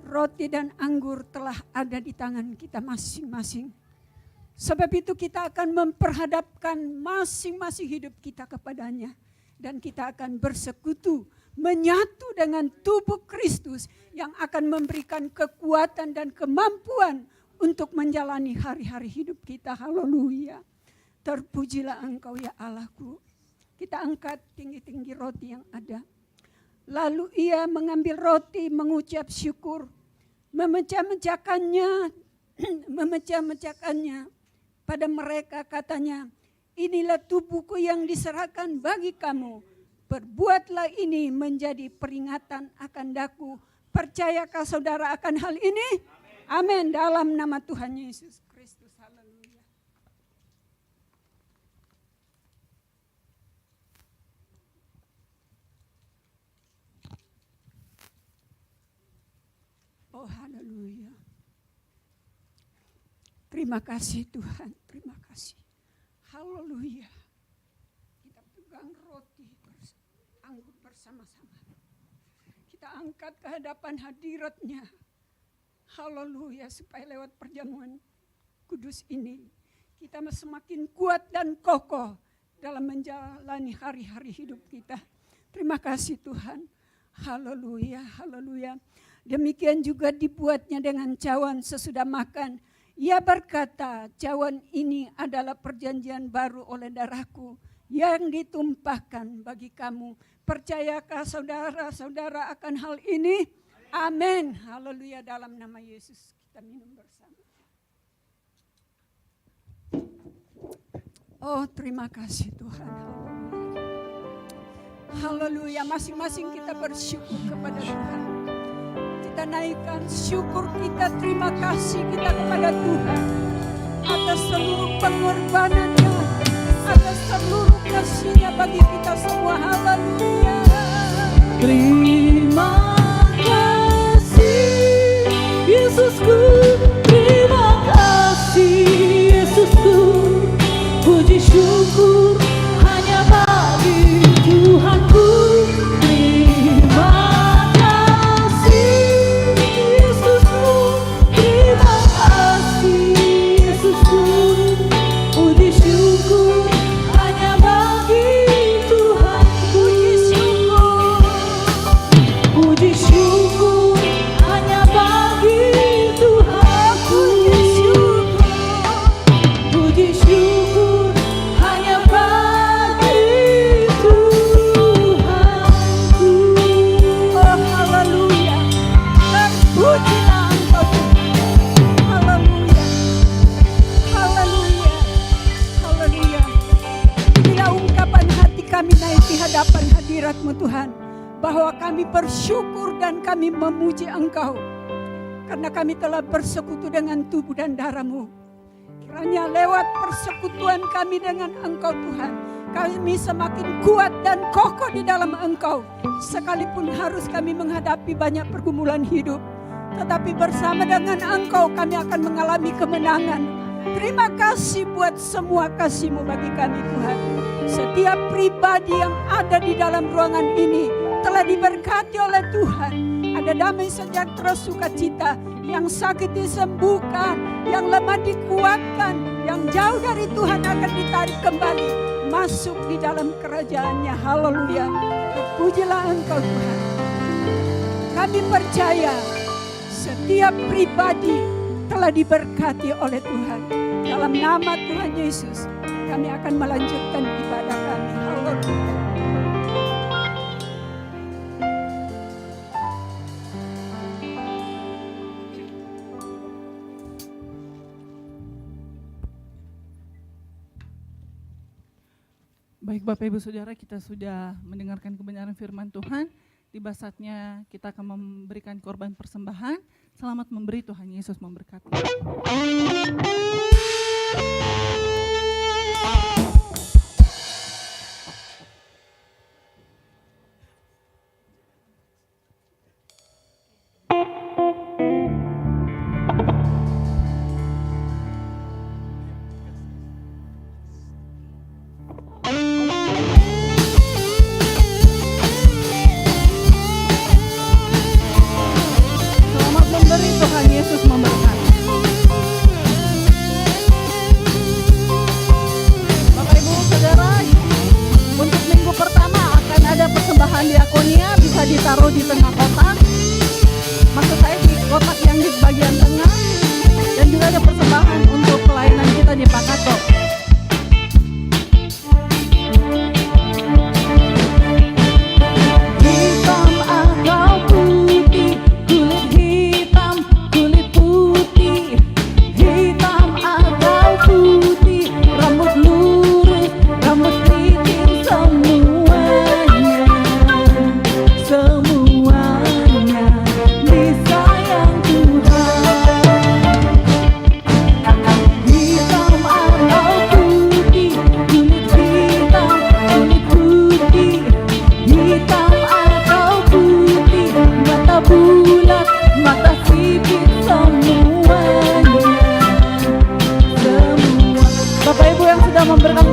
roti dan anggur telah ada di tangan kita masing-masing. Sebab itu kita akan memperhadapkan masing-masing hidup kita kepadanya. Dan kita akan bersekutu, menyatu dengan tubuh Kristus yang akan memberikan kekuatan dan kemampuan untuk menjalani hari-hari hidup kita. Haleluya. Terpujilah Engkau ya Allahku. Kita angkat tinggi-tinggi roti yang ada. Lalu ia mengambil roti, mengucap syukur, memecah-mecahkannya pada mereka, katanya, inilah tubuhku yang diserahkan bagi kamu. Perbuatlah ini menjadi peringatan akan daku. Percayakah saudara akan hal ini? Amin. Dalam nama Tuhan Yesus Kristus. Haleluya. Oh haleluya. Terima kasih Tuhan, terima kasih. Haleluya. Kita pegang roti anggur bersama-sama. Kita angkat ke hadapan hadirat-Nya. Haleluya, supaya lewat perjamuan kudus ini kita semakin kuat dan kokoh dalam menjalani hari-hari hidup kita. Terima kasih Tuhan. Haleluya, haleluya. Demikian juga dibuatnya dengan cawan sesudah makan. Ia berkata, cawan ini adalah perjanjian baru oleh darahku yang ditumpahkan bagi kamu. Percayakah saudara-saudara akan hal ini? Amin. Haleluya, dalam nama Yesus kita minum bersama. Oh terima kasih Tuhan. Haleluya, masing-masing kita bersyukur kepada Tuhan. Kita naikkan syukur kita, terima kasih kita kepada Tuhan atas seluruh pengorbanannya, atas seluruh kasih-Nya bagi kita semua. Haleluya. Terima kasih Yesusku, terima kasih Yesusku, puji syukur hanya bagi Tuhanku. Tuhan, bahwa kami bersyukur dan kami memuji Engkau karena kami telah bersekutu dengan tubuh dan darah-Mu. Kiranya lewat persekutuan kami dengan Engkau Tuhan, kami semakin kuat dan kokoh di dalam Engkau. Sekalipun harus kami menghadapi banyak pergumulan hidup, tetapi bersama dengan Engkau kami akan mengalami kemenangan. Terima kasih buat semua kasih-Mu bagi kami Tuhan. Setiap pribadi yang ada di dalam ruangan ini, telah diberkati oleh Tuhan. Ada damai sejahtera sukacita, yang sakit disembuhkan, yang lemah dikuatkan, yang jauh dari Tuhan akan ditarik kembali masuk di dalam kerajaan-Nya. Haleluya. Terpujilah Engkau Tuhan. Kami percaya setiap pribadi telah diberkati oleh Tuhan. Dalam nama Tuhan Yesus, kami akan melanjutkan ibadah kami. Haleluya. Baik Bapak Ibu Saudara, kita sudah mendengarkan kebenaran firman Tuhan. Tiba saatnya kita akan memberikan korban persembahan. Selamat memberi, Tuhan Yesus memberkati. Selamat memberi, Tuhan Yesus memberkati. Bapak Ibu Saudara, untuk minggu pertama akan ada persembahan diakonia, bisa ditaruh di tengah kotak. Maksud saya di kotak yang di bagian tengah. Dan juga ada persembahan untuk pelayanan kita di Pakato. Hitam atau putih, kulit hitam, kulit putih. Hitam atau putih, rambut lurus, rambut keriting, semuanya. Semuanya disayang Tuhan. Hitam atau putih, kulit hitam, kulit putih. Hitam atau putih, mata bulat, mata sipit, semuanya. Semua. Bapak Ibu yang sudah memberikan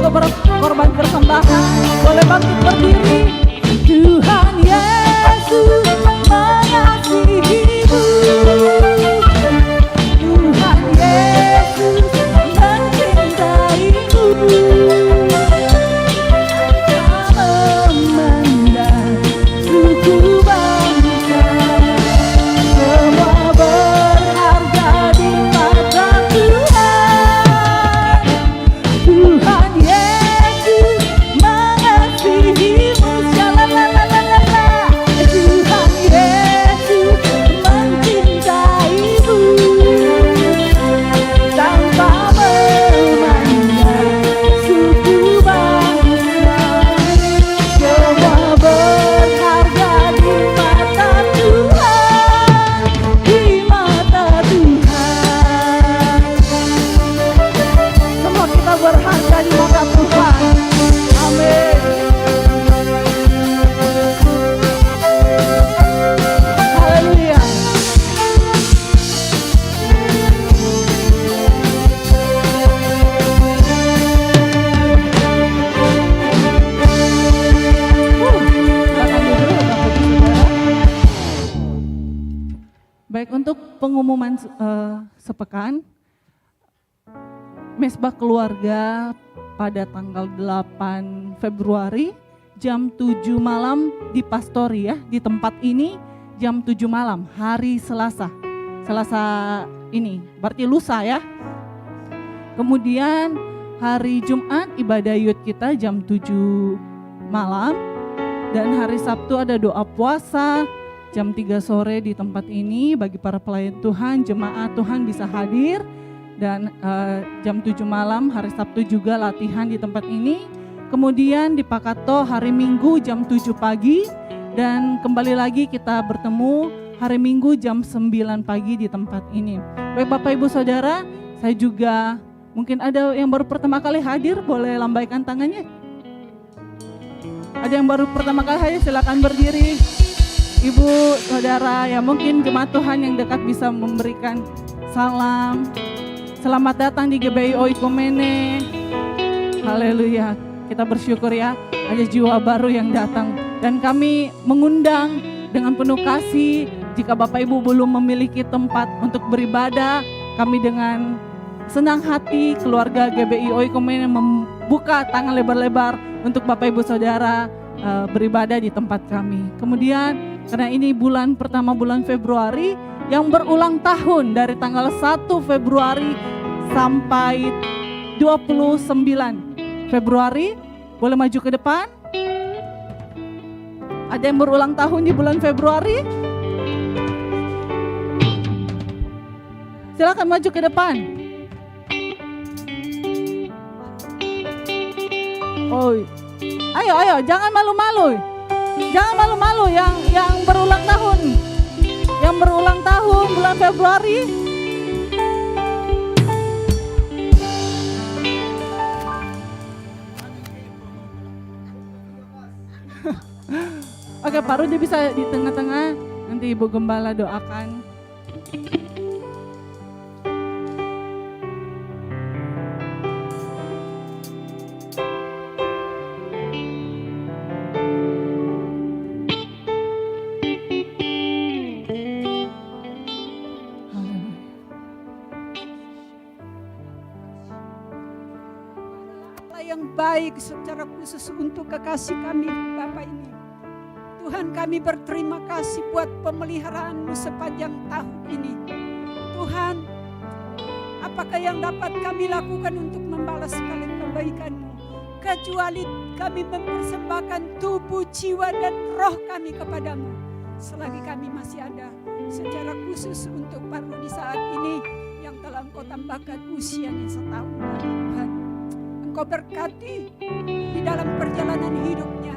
korban persembahan, boleh bangkit berdiri. Tuhan Yesus mengasihimu. Tuhan Yesus mencintaimu. Tak memandang suku bangsa, semua berharga di mata Tuhan. Tuhan Yesus mengasihimu. Shalalalala. Tuhan Yesus mencintaimu. Tanpa memandang suku bangsa, semua berharga di mata Tuhan. Di mata Tuhan, semua kita berharga di mata Tuhan. Amin. Haleluya. Baik, untuk pengumuman sepekan, Mesbah Keluarga pada tanggal 8 Februari jam 7 malam di Pastori ya, di tempat ini jam 7 malam, hari Selasa. Selasa ini, berarti lusa ya. Kemudian hari Jumat ibadah youth kita jam 7 malam. Dan hari Sabtu ada doa puasa jam 3 sore di tempat ini bagi para pelayan Tuhan, jemaat Tuhan bisa hadir. Dan jam 7 malam hari Sabtu juga latihan di tempat ini. Kemudian di Pakato hari Minggu jam 7 pagi. Dan kembali lagi kita bertemu hari Minggu jam 9 pagi di tempat ini. Baik Bapak Ibu Saudara, saya juga mungkin ada yang baru pertama kali hadir, boleh lambaikan tangannya. Ada yang baru pertama kali hadir, silakan berdiri. Ibu, saudara, ya mungkin jemaat Tuhan yang dekat bisa memberikan salam. Selamat datang di GBI Oikumene. Haleluya. Kita bersyukur ya, ada jiwa baru yang datang Dan kami mengundang dengan penuh kasih, jika Bapak Ibu belum memiliki tempat untuk beribadah, kami dengan senang hati keluarga GBI Oikomen membuka tangan lebar-lebar untuk Bapak Ibu Saudara beribadah di tempat kami. Kemudian karena ini bulan pertama bulan Februari yang berulang tahun dari tanggal 1 Februari sampai 29 Februari. Boleh maju ke depan? Ada yang berulang tahun di bulan Februari? Silakan maju ke depan. Oh, ayo, jangan malu-malu. Jangan malu-malu yang berulang tahun. Yang berulang tahun bulan Februari. Oke, Pak Rudi bisa di tengah-tengah. Nanti Ibu Gembala doakan. Yang baik secara khusus untuk kekasih kami Bapak ini. Tuhan, kami berterima kasih buat pemeliharaan-Mu sepanjang tahun ini. Tuhan, apakah yang dapat kami lakukan untuk membalas segala kebaikan-Mu, kecuali kami mempersembahkan tubuh, jiwa, dan roh kami kepadamu selagi kami masih ada. Secara khusus untuk Pak Rudi saat ini yang telah Engkau tambahkan usianya setahun lagi, Tuhan. Engkau berkati di dalam perjalanan hidupnya.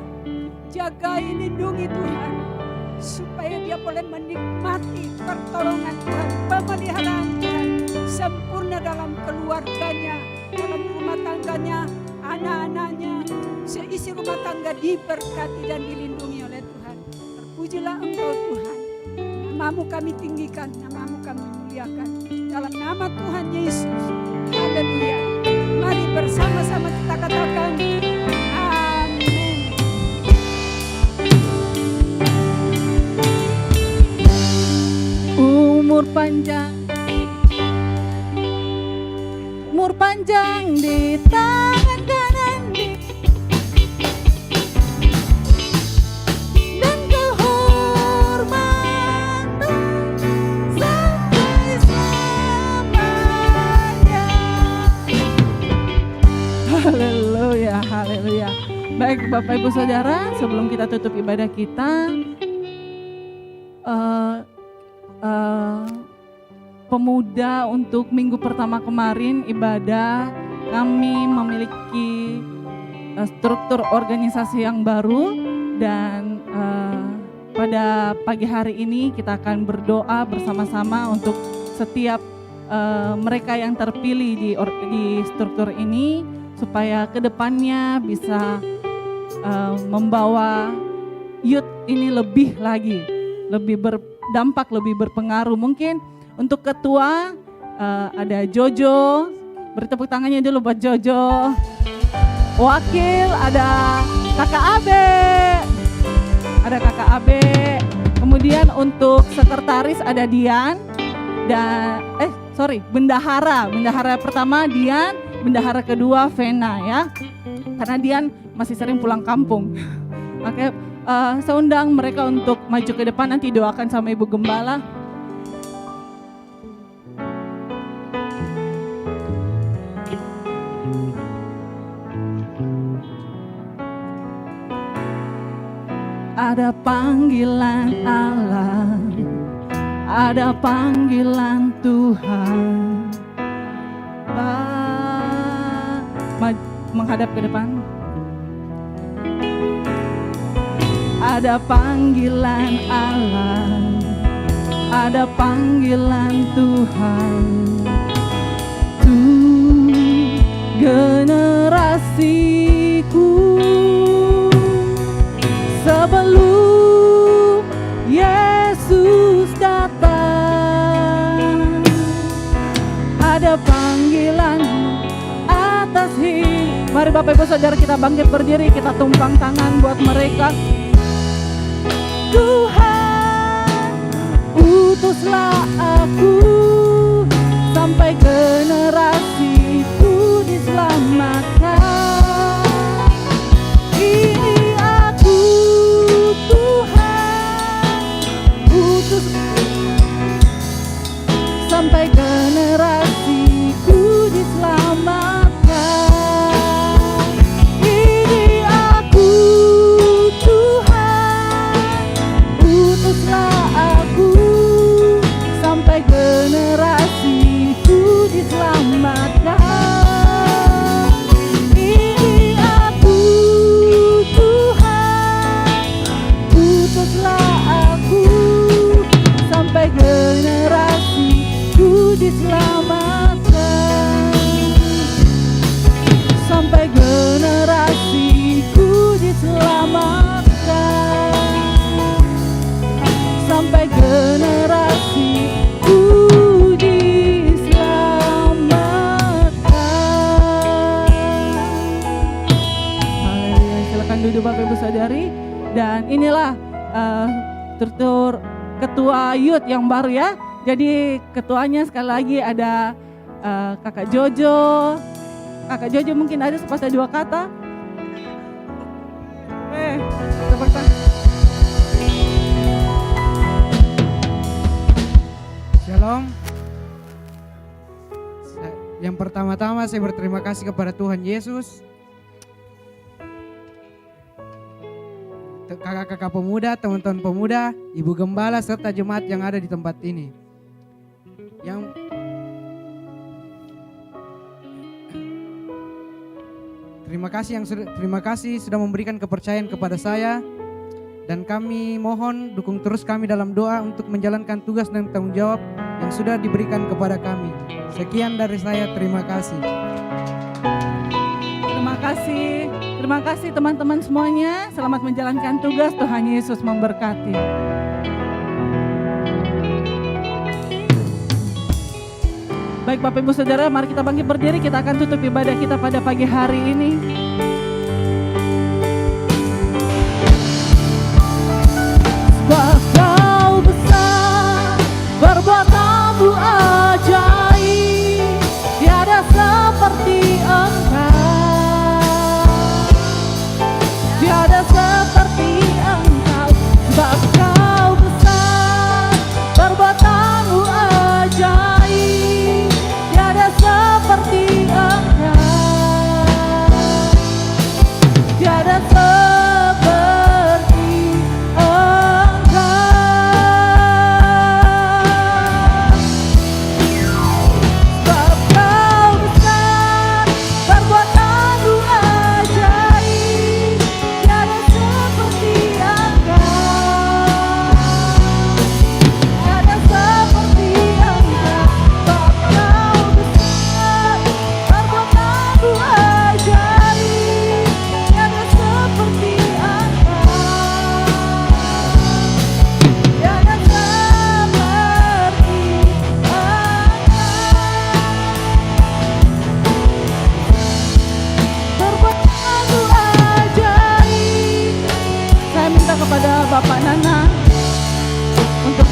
Jagai, lindungi Tuhan, supaya dia boleh menikmati pertolongan Tuhan, pemeliharaan Tuhan, sempurna dalam keluarganya, dalam rumah tangganya, anak-anaknya, seisi rumah tangga diberkati dan dilindungi oleh Tuhan. Terpujilah Engkau Tuhan. Namamu kami tinggikan, namamu kami muliakan. Dalam nama Tuhan Yesus. Haleluya. Mari bersama-sama kita katakan amin. Umur panjang di tangan kanan dan kehormatan sampai selamanya. Haleluya, haleluya. Baik Bapak Ibu Saudara, sebelum kita tutup ibadah kita, pemuda untuk minggu pertama kemarin ibadah, kami memiliki struktur organisasi yang baru, dan pada pagi hari ini kita akan berdoa bersama-sama untuk setiap mereka yang terpilih di struktur ini, supaya kedepannya bisa membawa youth ini lebih lagi, lebih berdampak, lebih berpengaruh. Mungkin untuk ketua ada Jojo, beri tepuk tangannya dulu buat Jojo. Wakil ada Kakak Abe. Kemudian untuk sekretaris ada Dian dan bendahara pertama Dian, bendahara kedua Vena ya. Karena Dian masih sering pulang kampung. Oke, saya undang mereka untuk maju ke depan, nanti doakan sama Ibu Gembala. Ada panggilan Allah, ada panggilan Tuhan. Menghadap ke depan. Ada panggilan Allah, ada panggilan Tuhan. Generasiku sebelum Yesus datang, ada panggilan atas hidup. Mari Bapak Ibu Saudara kita bangkit berdiri, kita tumpang tangan buat mereka. Tuhan, utuslah aku sampai generasiku diselamatkan. Ini aku Tuhan, utus sampai generasiku diselamatkan. Ini aku Tuhan, utuslah aku sampai generasiku diselamatkan. Ini aku Tuhan, utuslah aku sampai generasiku diselamatkan. Sampai generasiku diselamatkan. Sampai generasiku diselamatkan. Haleluya. Silakan duduk Bapak Ibu Saudari. Dan inilah struktur ketua youth yang baru ya. Jadi ketuanya sekali lagi ada Kakak Jojo. Kakak Jojo mungkin ada sepatah dua kata. Sebentar. Shalom. Yang pertama-tama saya berterima kasih kepada Tuhan Yesus. Kakak-kakak pemuda, teman-teman pemuda, ibu gembala serta jemaat yang ada di tempat ini. Terima kasih sudah memberikan kepercayaan kepada saya, dan kami mohon dukung terus kami dalam doa untuk menjalankan tugas dan tanggung jawab yang sudah diberikan kepada kami. Sekian dari saya, terima kasih. Terima kasih teman-teman semuanya. Selamat menjalankan tugas. Tuhan Yesus memberkati. Baik Bapak Ibu Saudara, mari kita bangkit berdiri. Kita akan tutup ibadah kita pada pagi hari ini. Sebab Kau besar, perbuatanmu ajaib, tiada seperti Engkau, tiada seperti Engkau. Sebab Kau besar, perbuatanmu ajaib, tiada seperti Engkau, tiada seperti kepada Bapak Nana untuk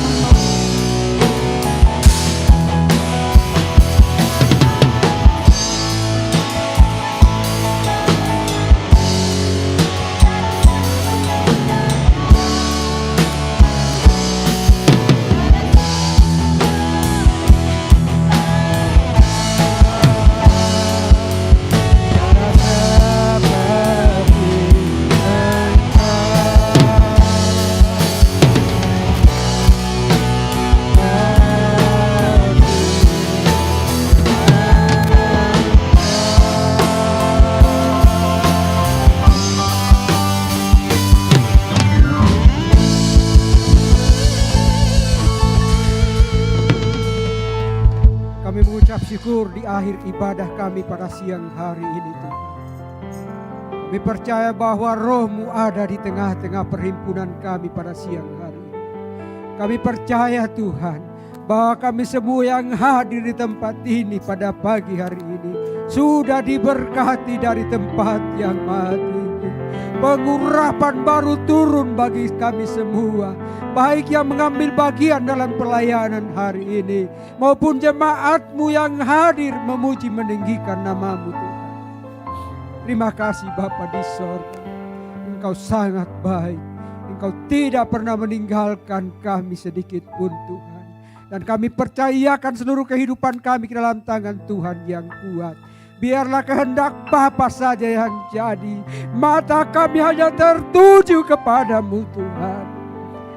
syukur di akhir ibadah kami pada siang hari ini Tuhan. Kami percaya bahwa Roh-Mu ada di tengah-tengah perhimpunan kami pada siang hari ini. Kami percaya Tuhan bahwa kami semua yang hadir di tempat ini pada pagi hari ini sudah diberkati dari tempat yang maha tinggi. Pengurapan baru turun bagi kami semua, baik yang mengambil bagian dalam pelayanan hari ini maupun jemaat-Mu yang hadir memuji meninggikan nama-Mu Tuhan. Terima kasih Bapa di sorga, Engkau sangat baik. Engkau tidak pernah meninggalkan kami sedikit pun Tuhan. Dan kami percayakan seluruh kehidupan kami ke dalam tangan Tuhan yang kuat. Biarlah kehendak Bapa saja yang jadi. Mata kami hanya tertuju kepadamu Tuhan.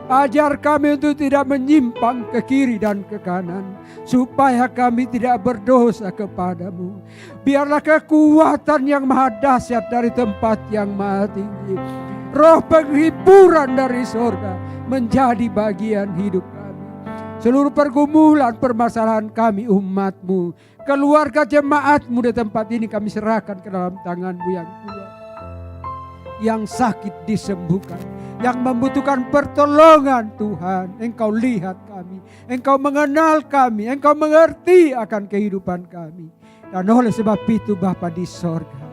Ajar kami untuk tidak menyimpang ke kiri dan ke kanan, supaya kami tidak berdosa kepadamu. Biarlah kekuatan yang maha dahsyat dari tempat yang maha tinggi, roh penghiburan dari sorga menjadi bagian hidup kami. Seluruh pergumulan permasalahan kami umat-Mu, keluarga jemaat-Mu di tempat ini kami serahkan ke dalam tangan-Mu yang kuat. Yang sakit disembuhkan, yang membutuhkan pertolongan Tuhan, Engkau lihat kami, Engkau mengenal kami, Engkau mengerti akan kehidupan kami. Dan oleh sebab itu Bapa di sorga,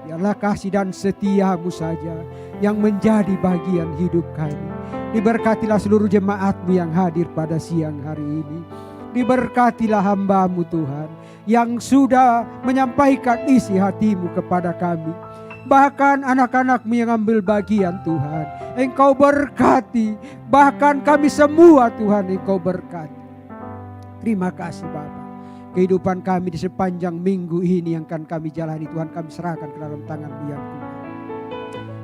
biarlah kasih dan setia-Mu saja yang menjadi bagian hidup kami. Diberkatilah seluruh jemaat-Mu yang hadir pada siang hari ini. Diberkatilah hamba-Mu Tuhan yang sudah menyampaikan isi hati-Mu kepada kami. Bahkan anak-anak-Mu yang ambil bagian Tuhan, Engkau berkati. Bahkan kami semua Tuhan, Engkau berkati. Terima kasih Bapa. Kehidupan kami di sepanjang minggu ini yang akan kami jalani Tuhan, kami serahkan ke dalam tangan-Mu yang kuat.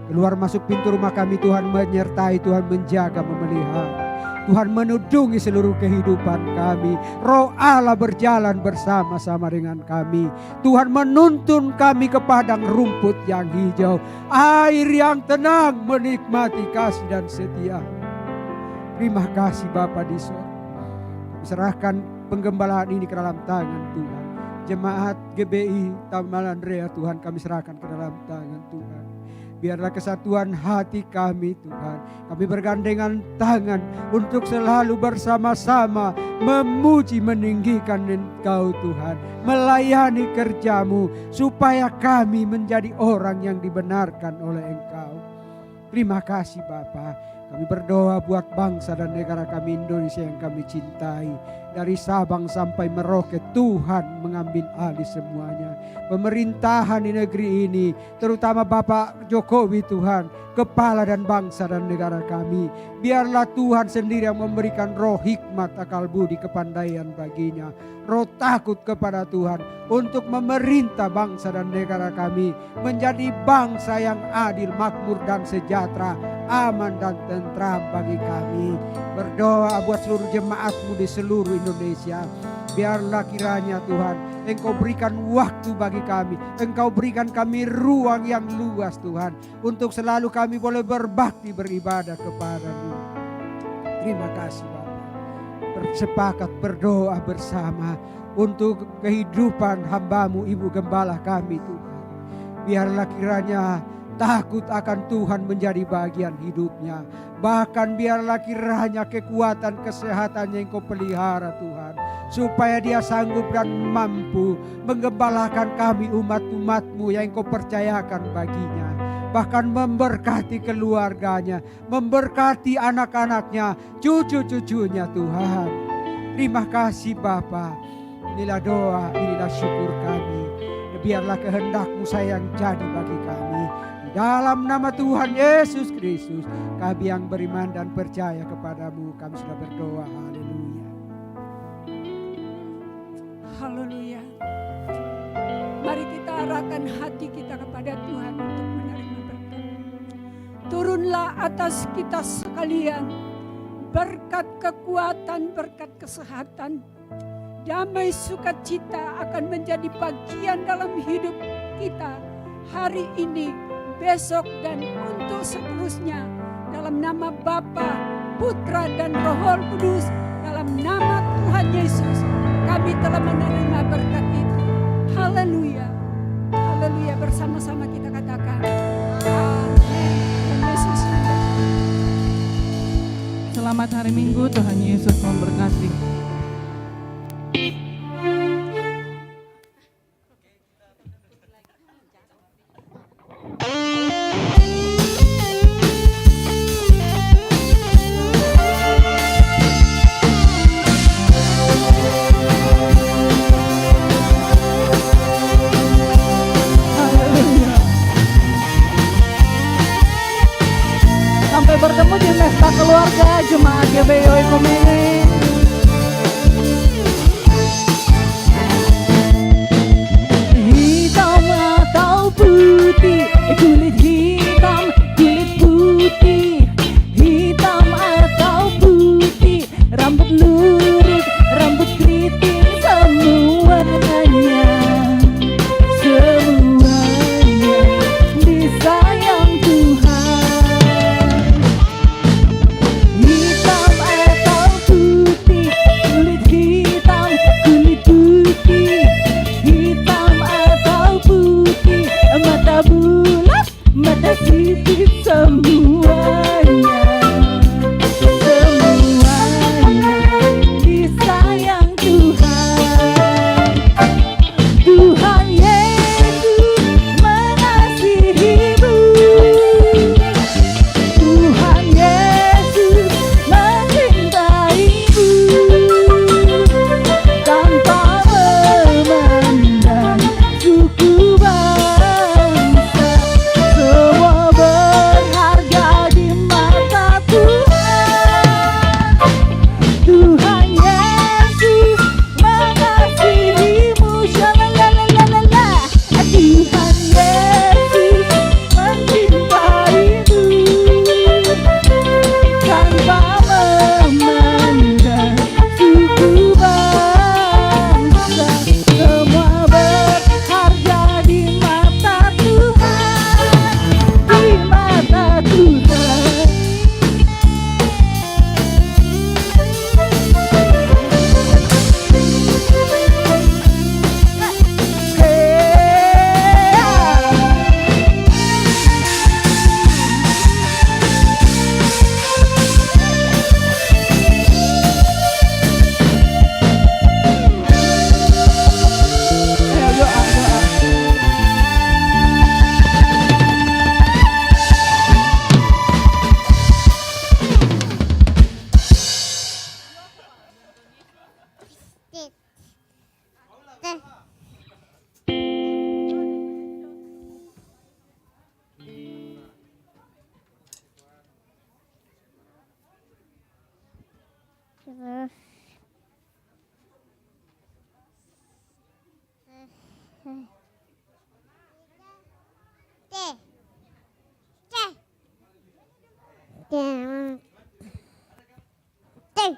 Keluar masuk pintu rumah kami Tuhan menyertai, Tuhan menjaga, memelihara. Tuhan menudungi seluruh kehidupan kami. Roh Allah berjalan bersama-sama dengan kami. Tuhan menuntun kami ke padang rumput yang hijau, air yang tenang, menikmati kasih dan setia. Terima kasih Bapa di sorga. Serahkan penggembalaan ini ke dalam tangan Tuhan. Jemaat GBI Taman Andrea Tuhan kami serahkan ke dalam tangan Tuhan. Biarlah kesatuan hati kami Tuhan, kami bergandengan tangan untuk selalu bersama-sama memuji meninggikan Engkau Tuhan, melayani kerja-Mu supaya kami menjadi orang yang dibenarkan oleh Engkau. Terima kasih Bapa. Kami berdoa buat bangsa dan negara kami Indonesia yang kami cintai. Dari Sabang sampai Merauke Tuhan mengambil alih semuanya. Pemerintahan di negeri ini, terutama Bapak Jokowi Tuhan, kepala dan bangsa dan negara kami. Biarlah Tuhan sendiri yang memberikan roh hikmat, akal budi, kepandaian baginya. Roh takut kepada Tuhan untuk memerintah bangsa dan negara kami. Menjadi bangsa yang adil, makmur dan sejahtera, aman dan tentram bagi kami. Berdoa buat seluruh jemaat-Mu di seluruh Indonesia. Biarlah kiranya Tuhan Engkau berikan waktu bagi kami. Engkau berikan kami ruang yang luas Tuhan, untuk selalu kami boleh berbakti beribadah kepada-Mu. Terima kasih Bapa. Bersepakat berdoa bersama untuk kehidupan hamba-Mu Ibu Gembala kami Tuhan. Biarlah kiranya takut akan Tuhan menjadi bagian hidupnya. Bahkan biarlah kiranya kekuatan kesehatannya Engkau pelihara Tuhan, supaya dia sanggup dan mampu menggembalakan kami umat-umat-Mu yang Engkau percayakan baginya. Bahkan memberkati keluarganya, memberkati anak-anaknya, cucu-cucunya Tuhan. Terima kasih Bapa. Inilah doa, inilah syukur kami. Biarlah kehendak-Mu sayang jadi bagi kami. Dalam nama Tuhan Yesus Kristus, kami yang beriman dan percaya kepada-Mu, kami sudah berdoa. Haleluya. Haleluya. Mari kita arahkan hati kita kepada Tuhan untuk menerima berkat. Turunlah atas kita sekalian berkat kekuatan, berkat kesehatan, damai sukacita akan menjadi bagian dalam hidup kita hari ini, besok dan untuk seterusnya. Dalam nama Bapa, Putra dan Roh Kudus, dalam nama Tuhan Yesus, kami telah menerima berkat itu. Haleluya. Haleluya, bersama-sama kita katakan amin. Yesus. Selamat hari Minggu, Tuhan Yesus memberkati. beoi komene. Hitam atau putih, kulit hitam, kulit putih. Hitam atau putih, rambut lurus, rambut keriting, semuanya disayang Tuhan. Hitam atau putih, kulit hitam, kulit putih. Hitam atau putih, mata bulat, mata sipit, semuanya disayang Tuhan. Tuhan Yesus mengasihimu. Tuhan Yesus mencintaimu. Tanpa memandang suku bangsa, semua berharga di mata Tuhan. Tuhan Yesus mengasihimu. Shalalalalala. Tuhan Yesus mencintaimu. Tanpa memandang suku bangsa, semua berharga di mata Tuhan. Di mata Tuhan. Teh.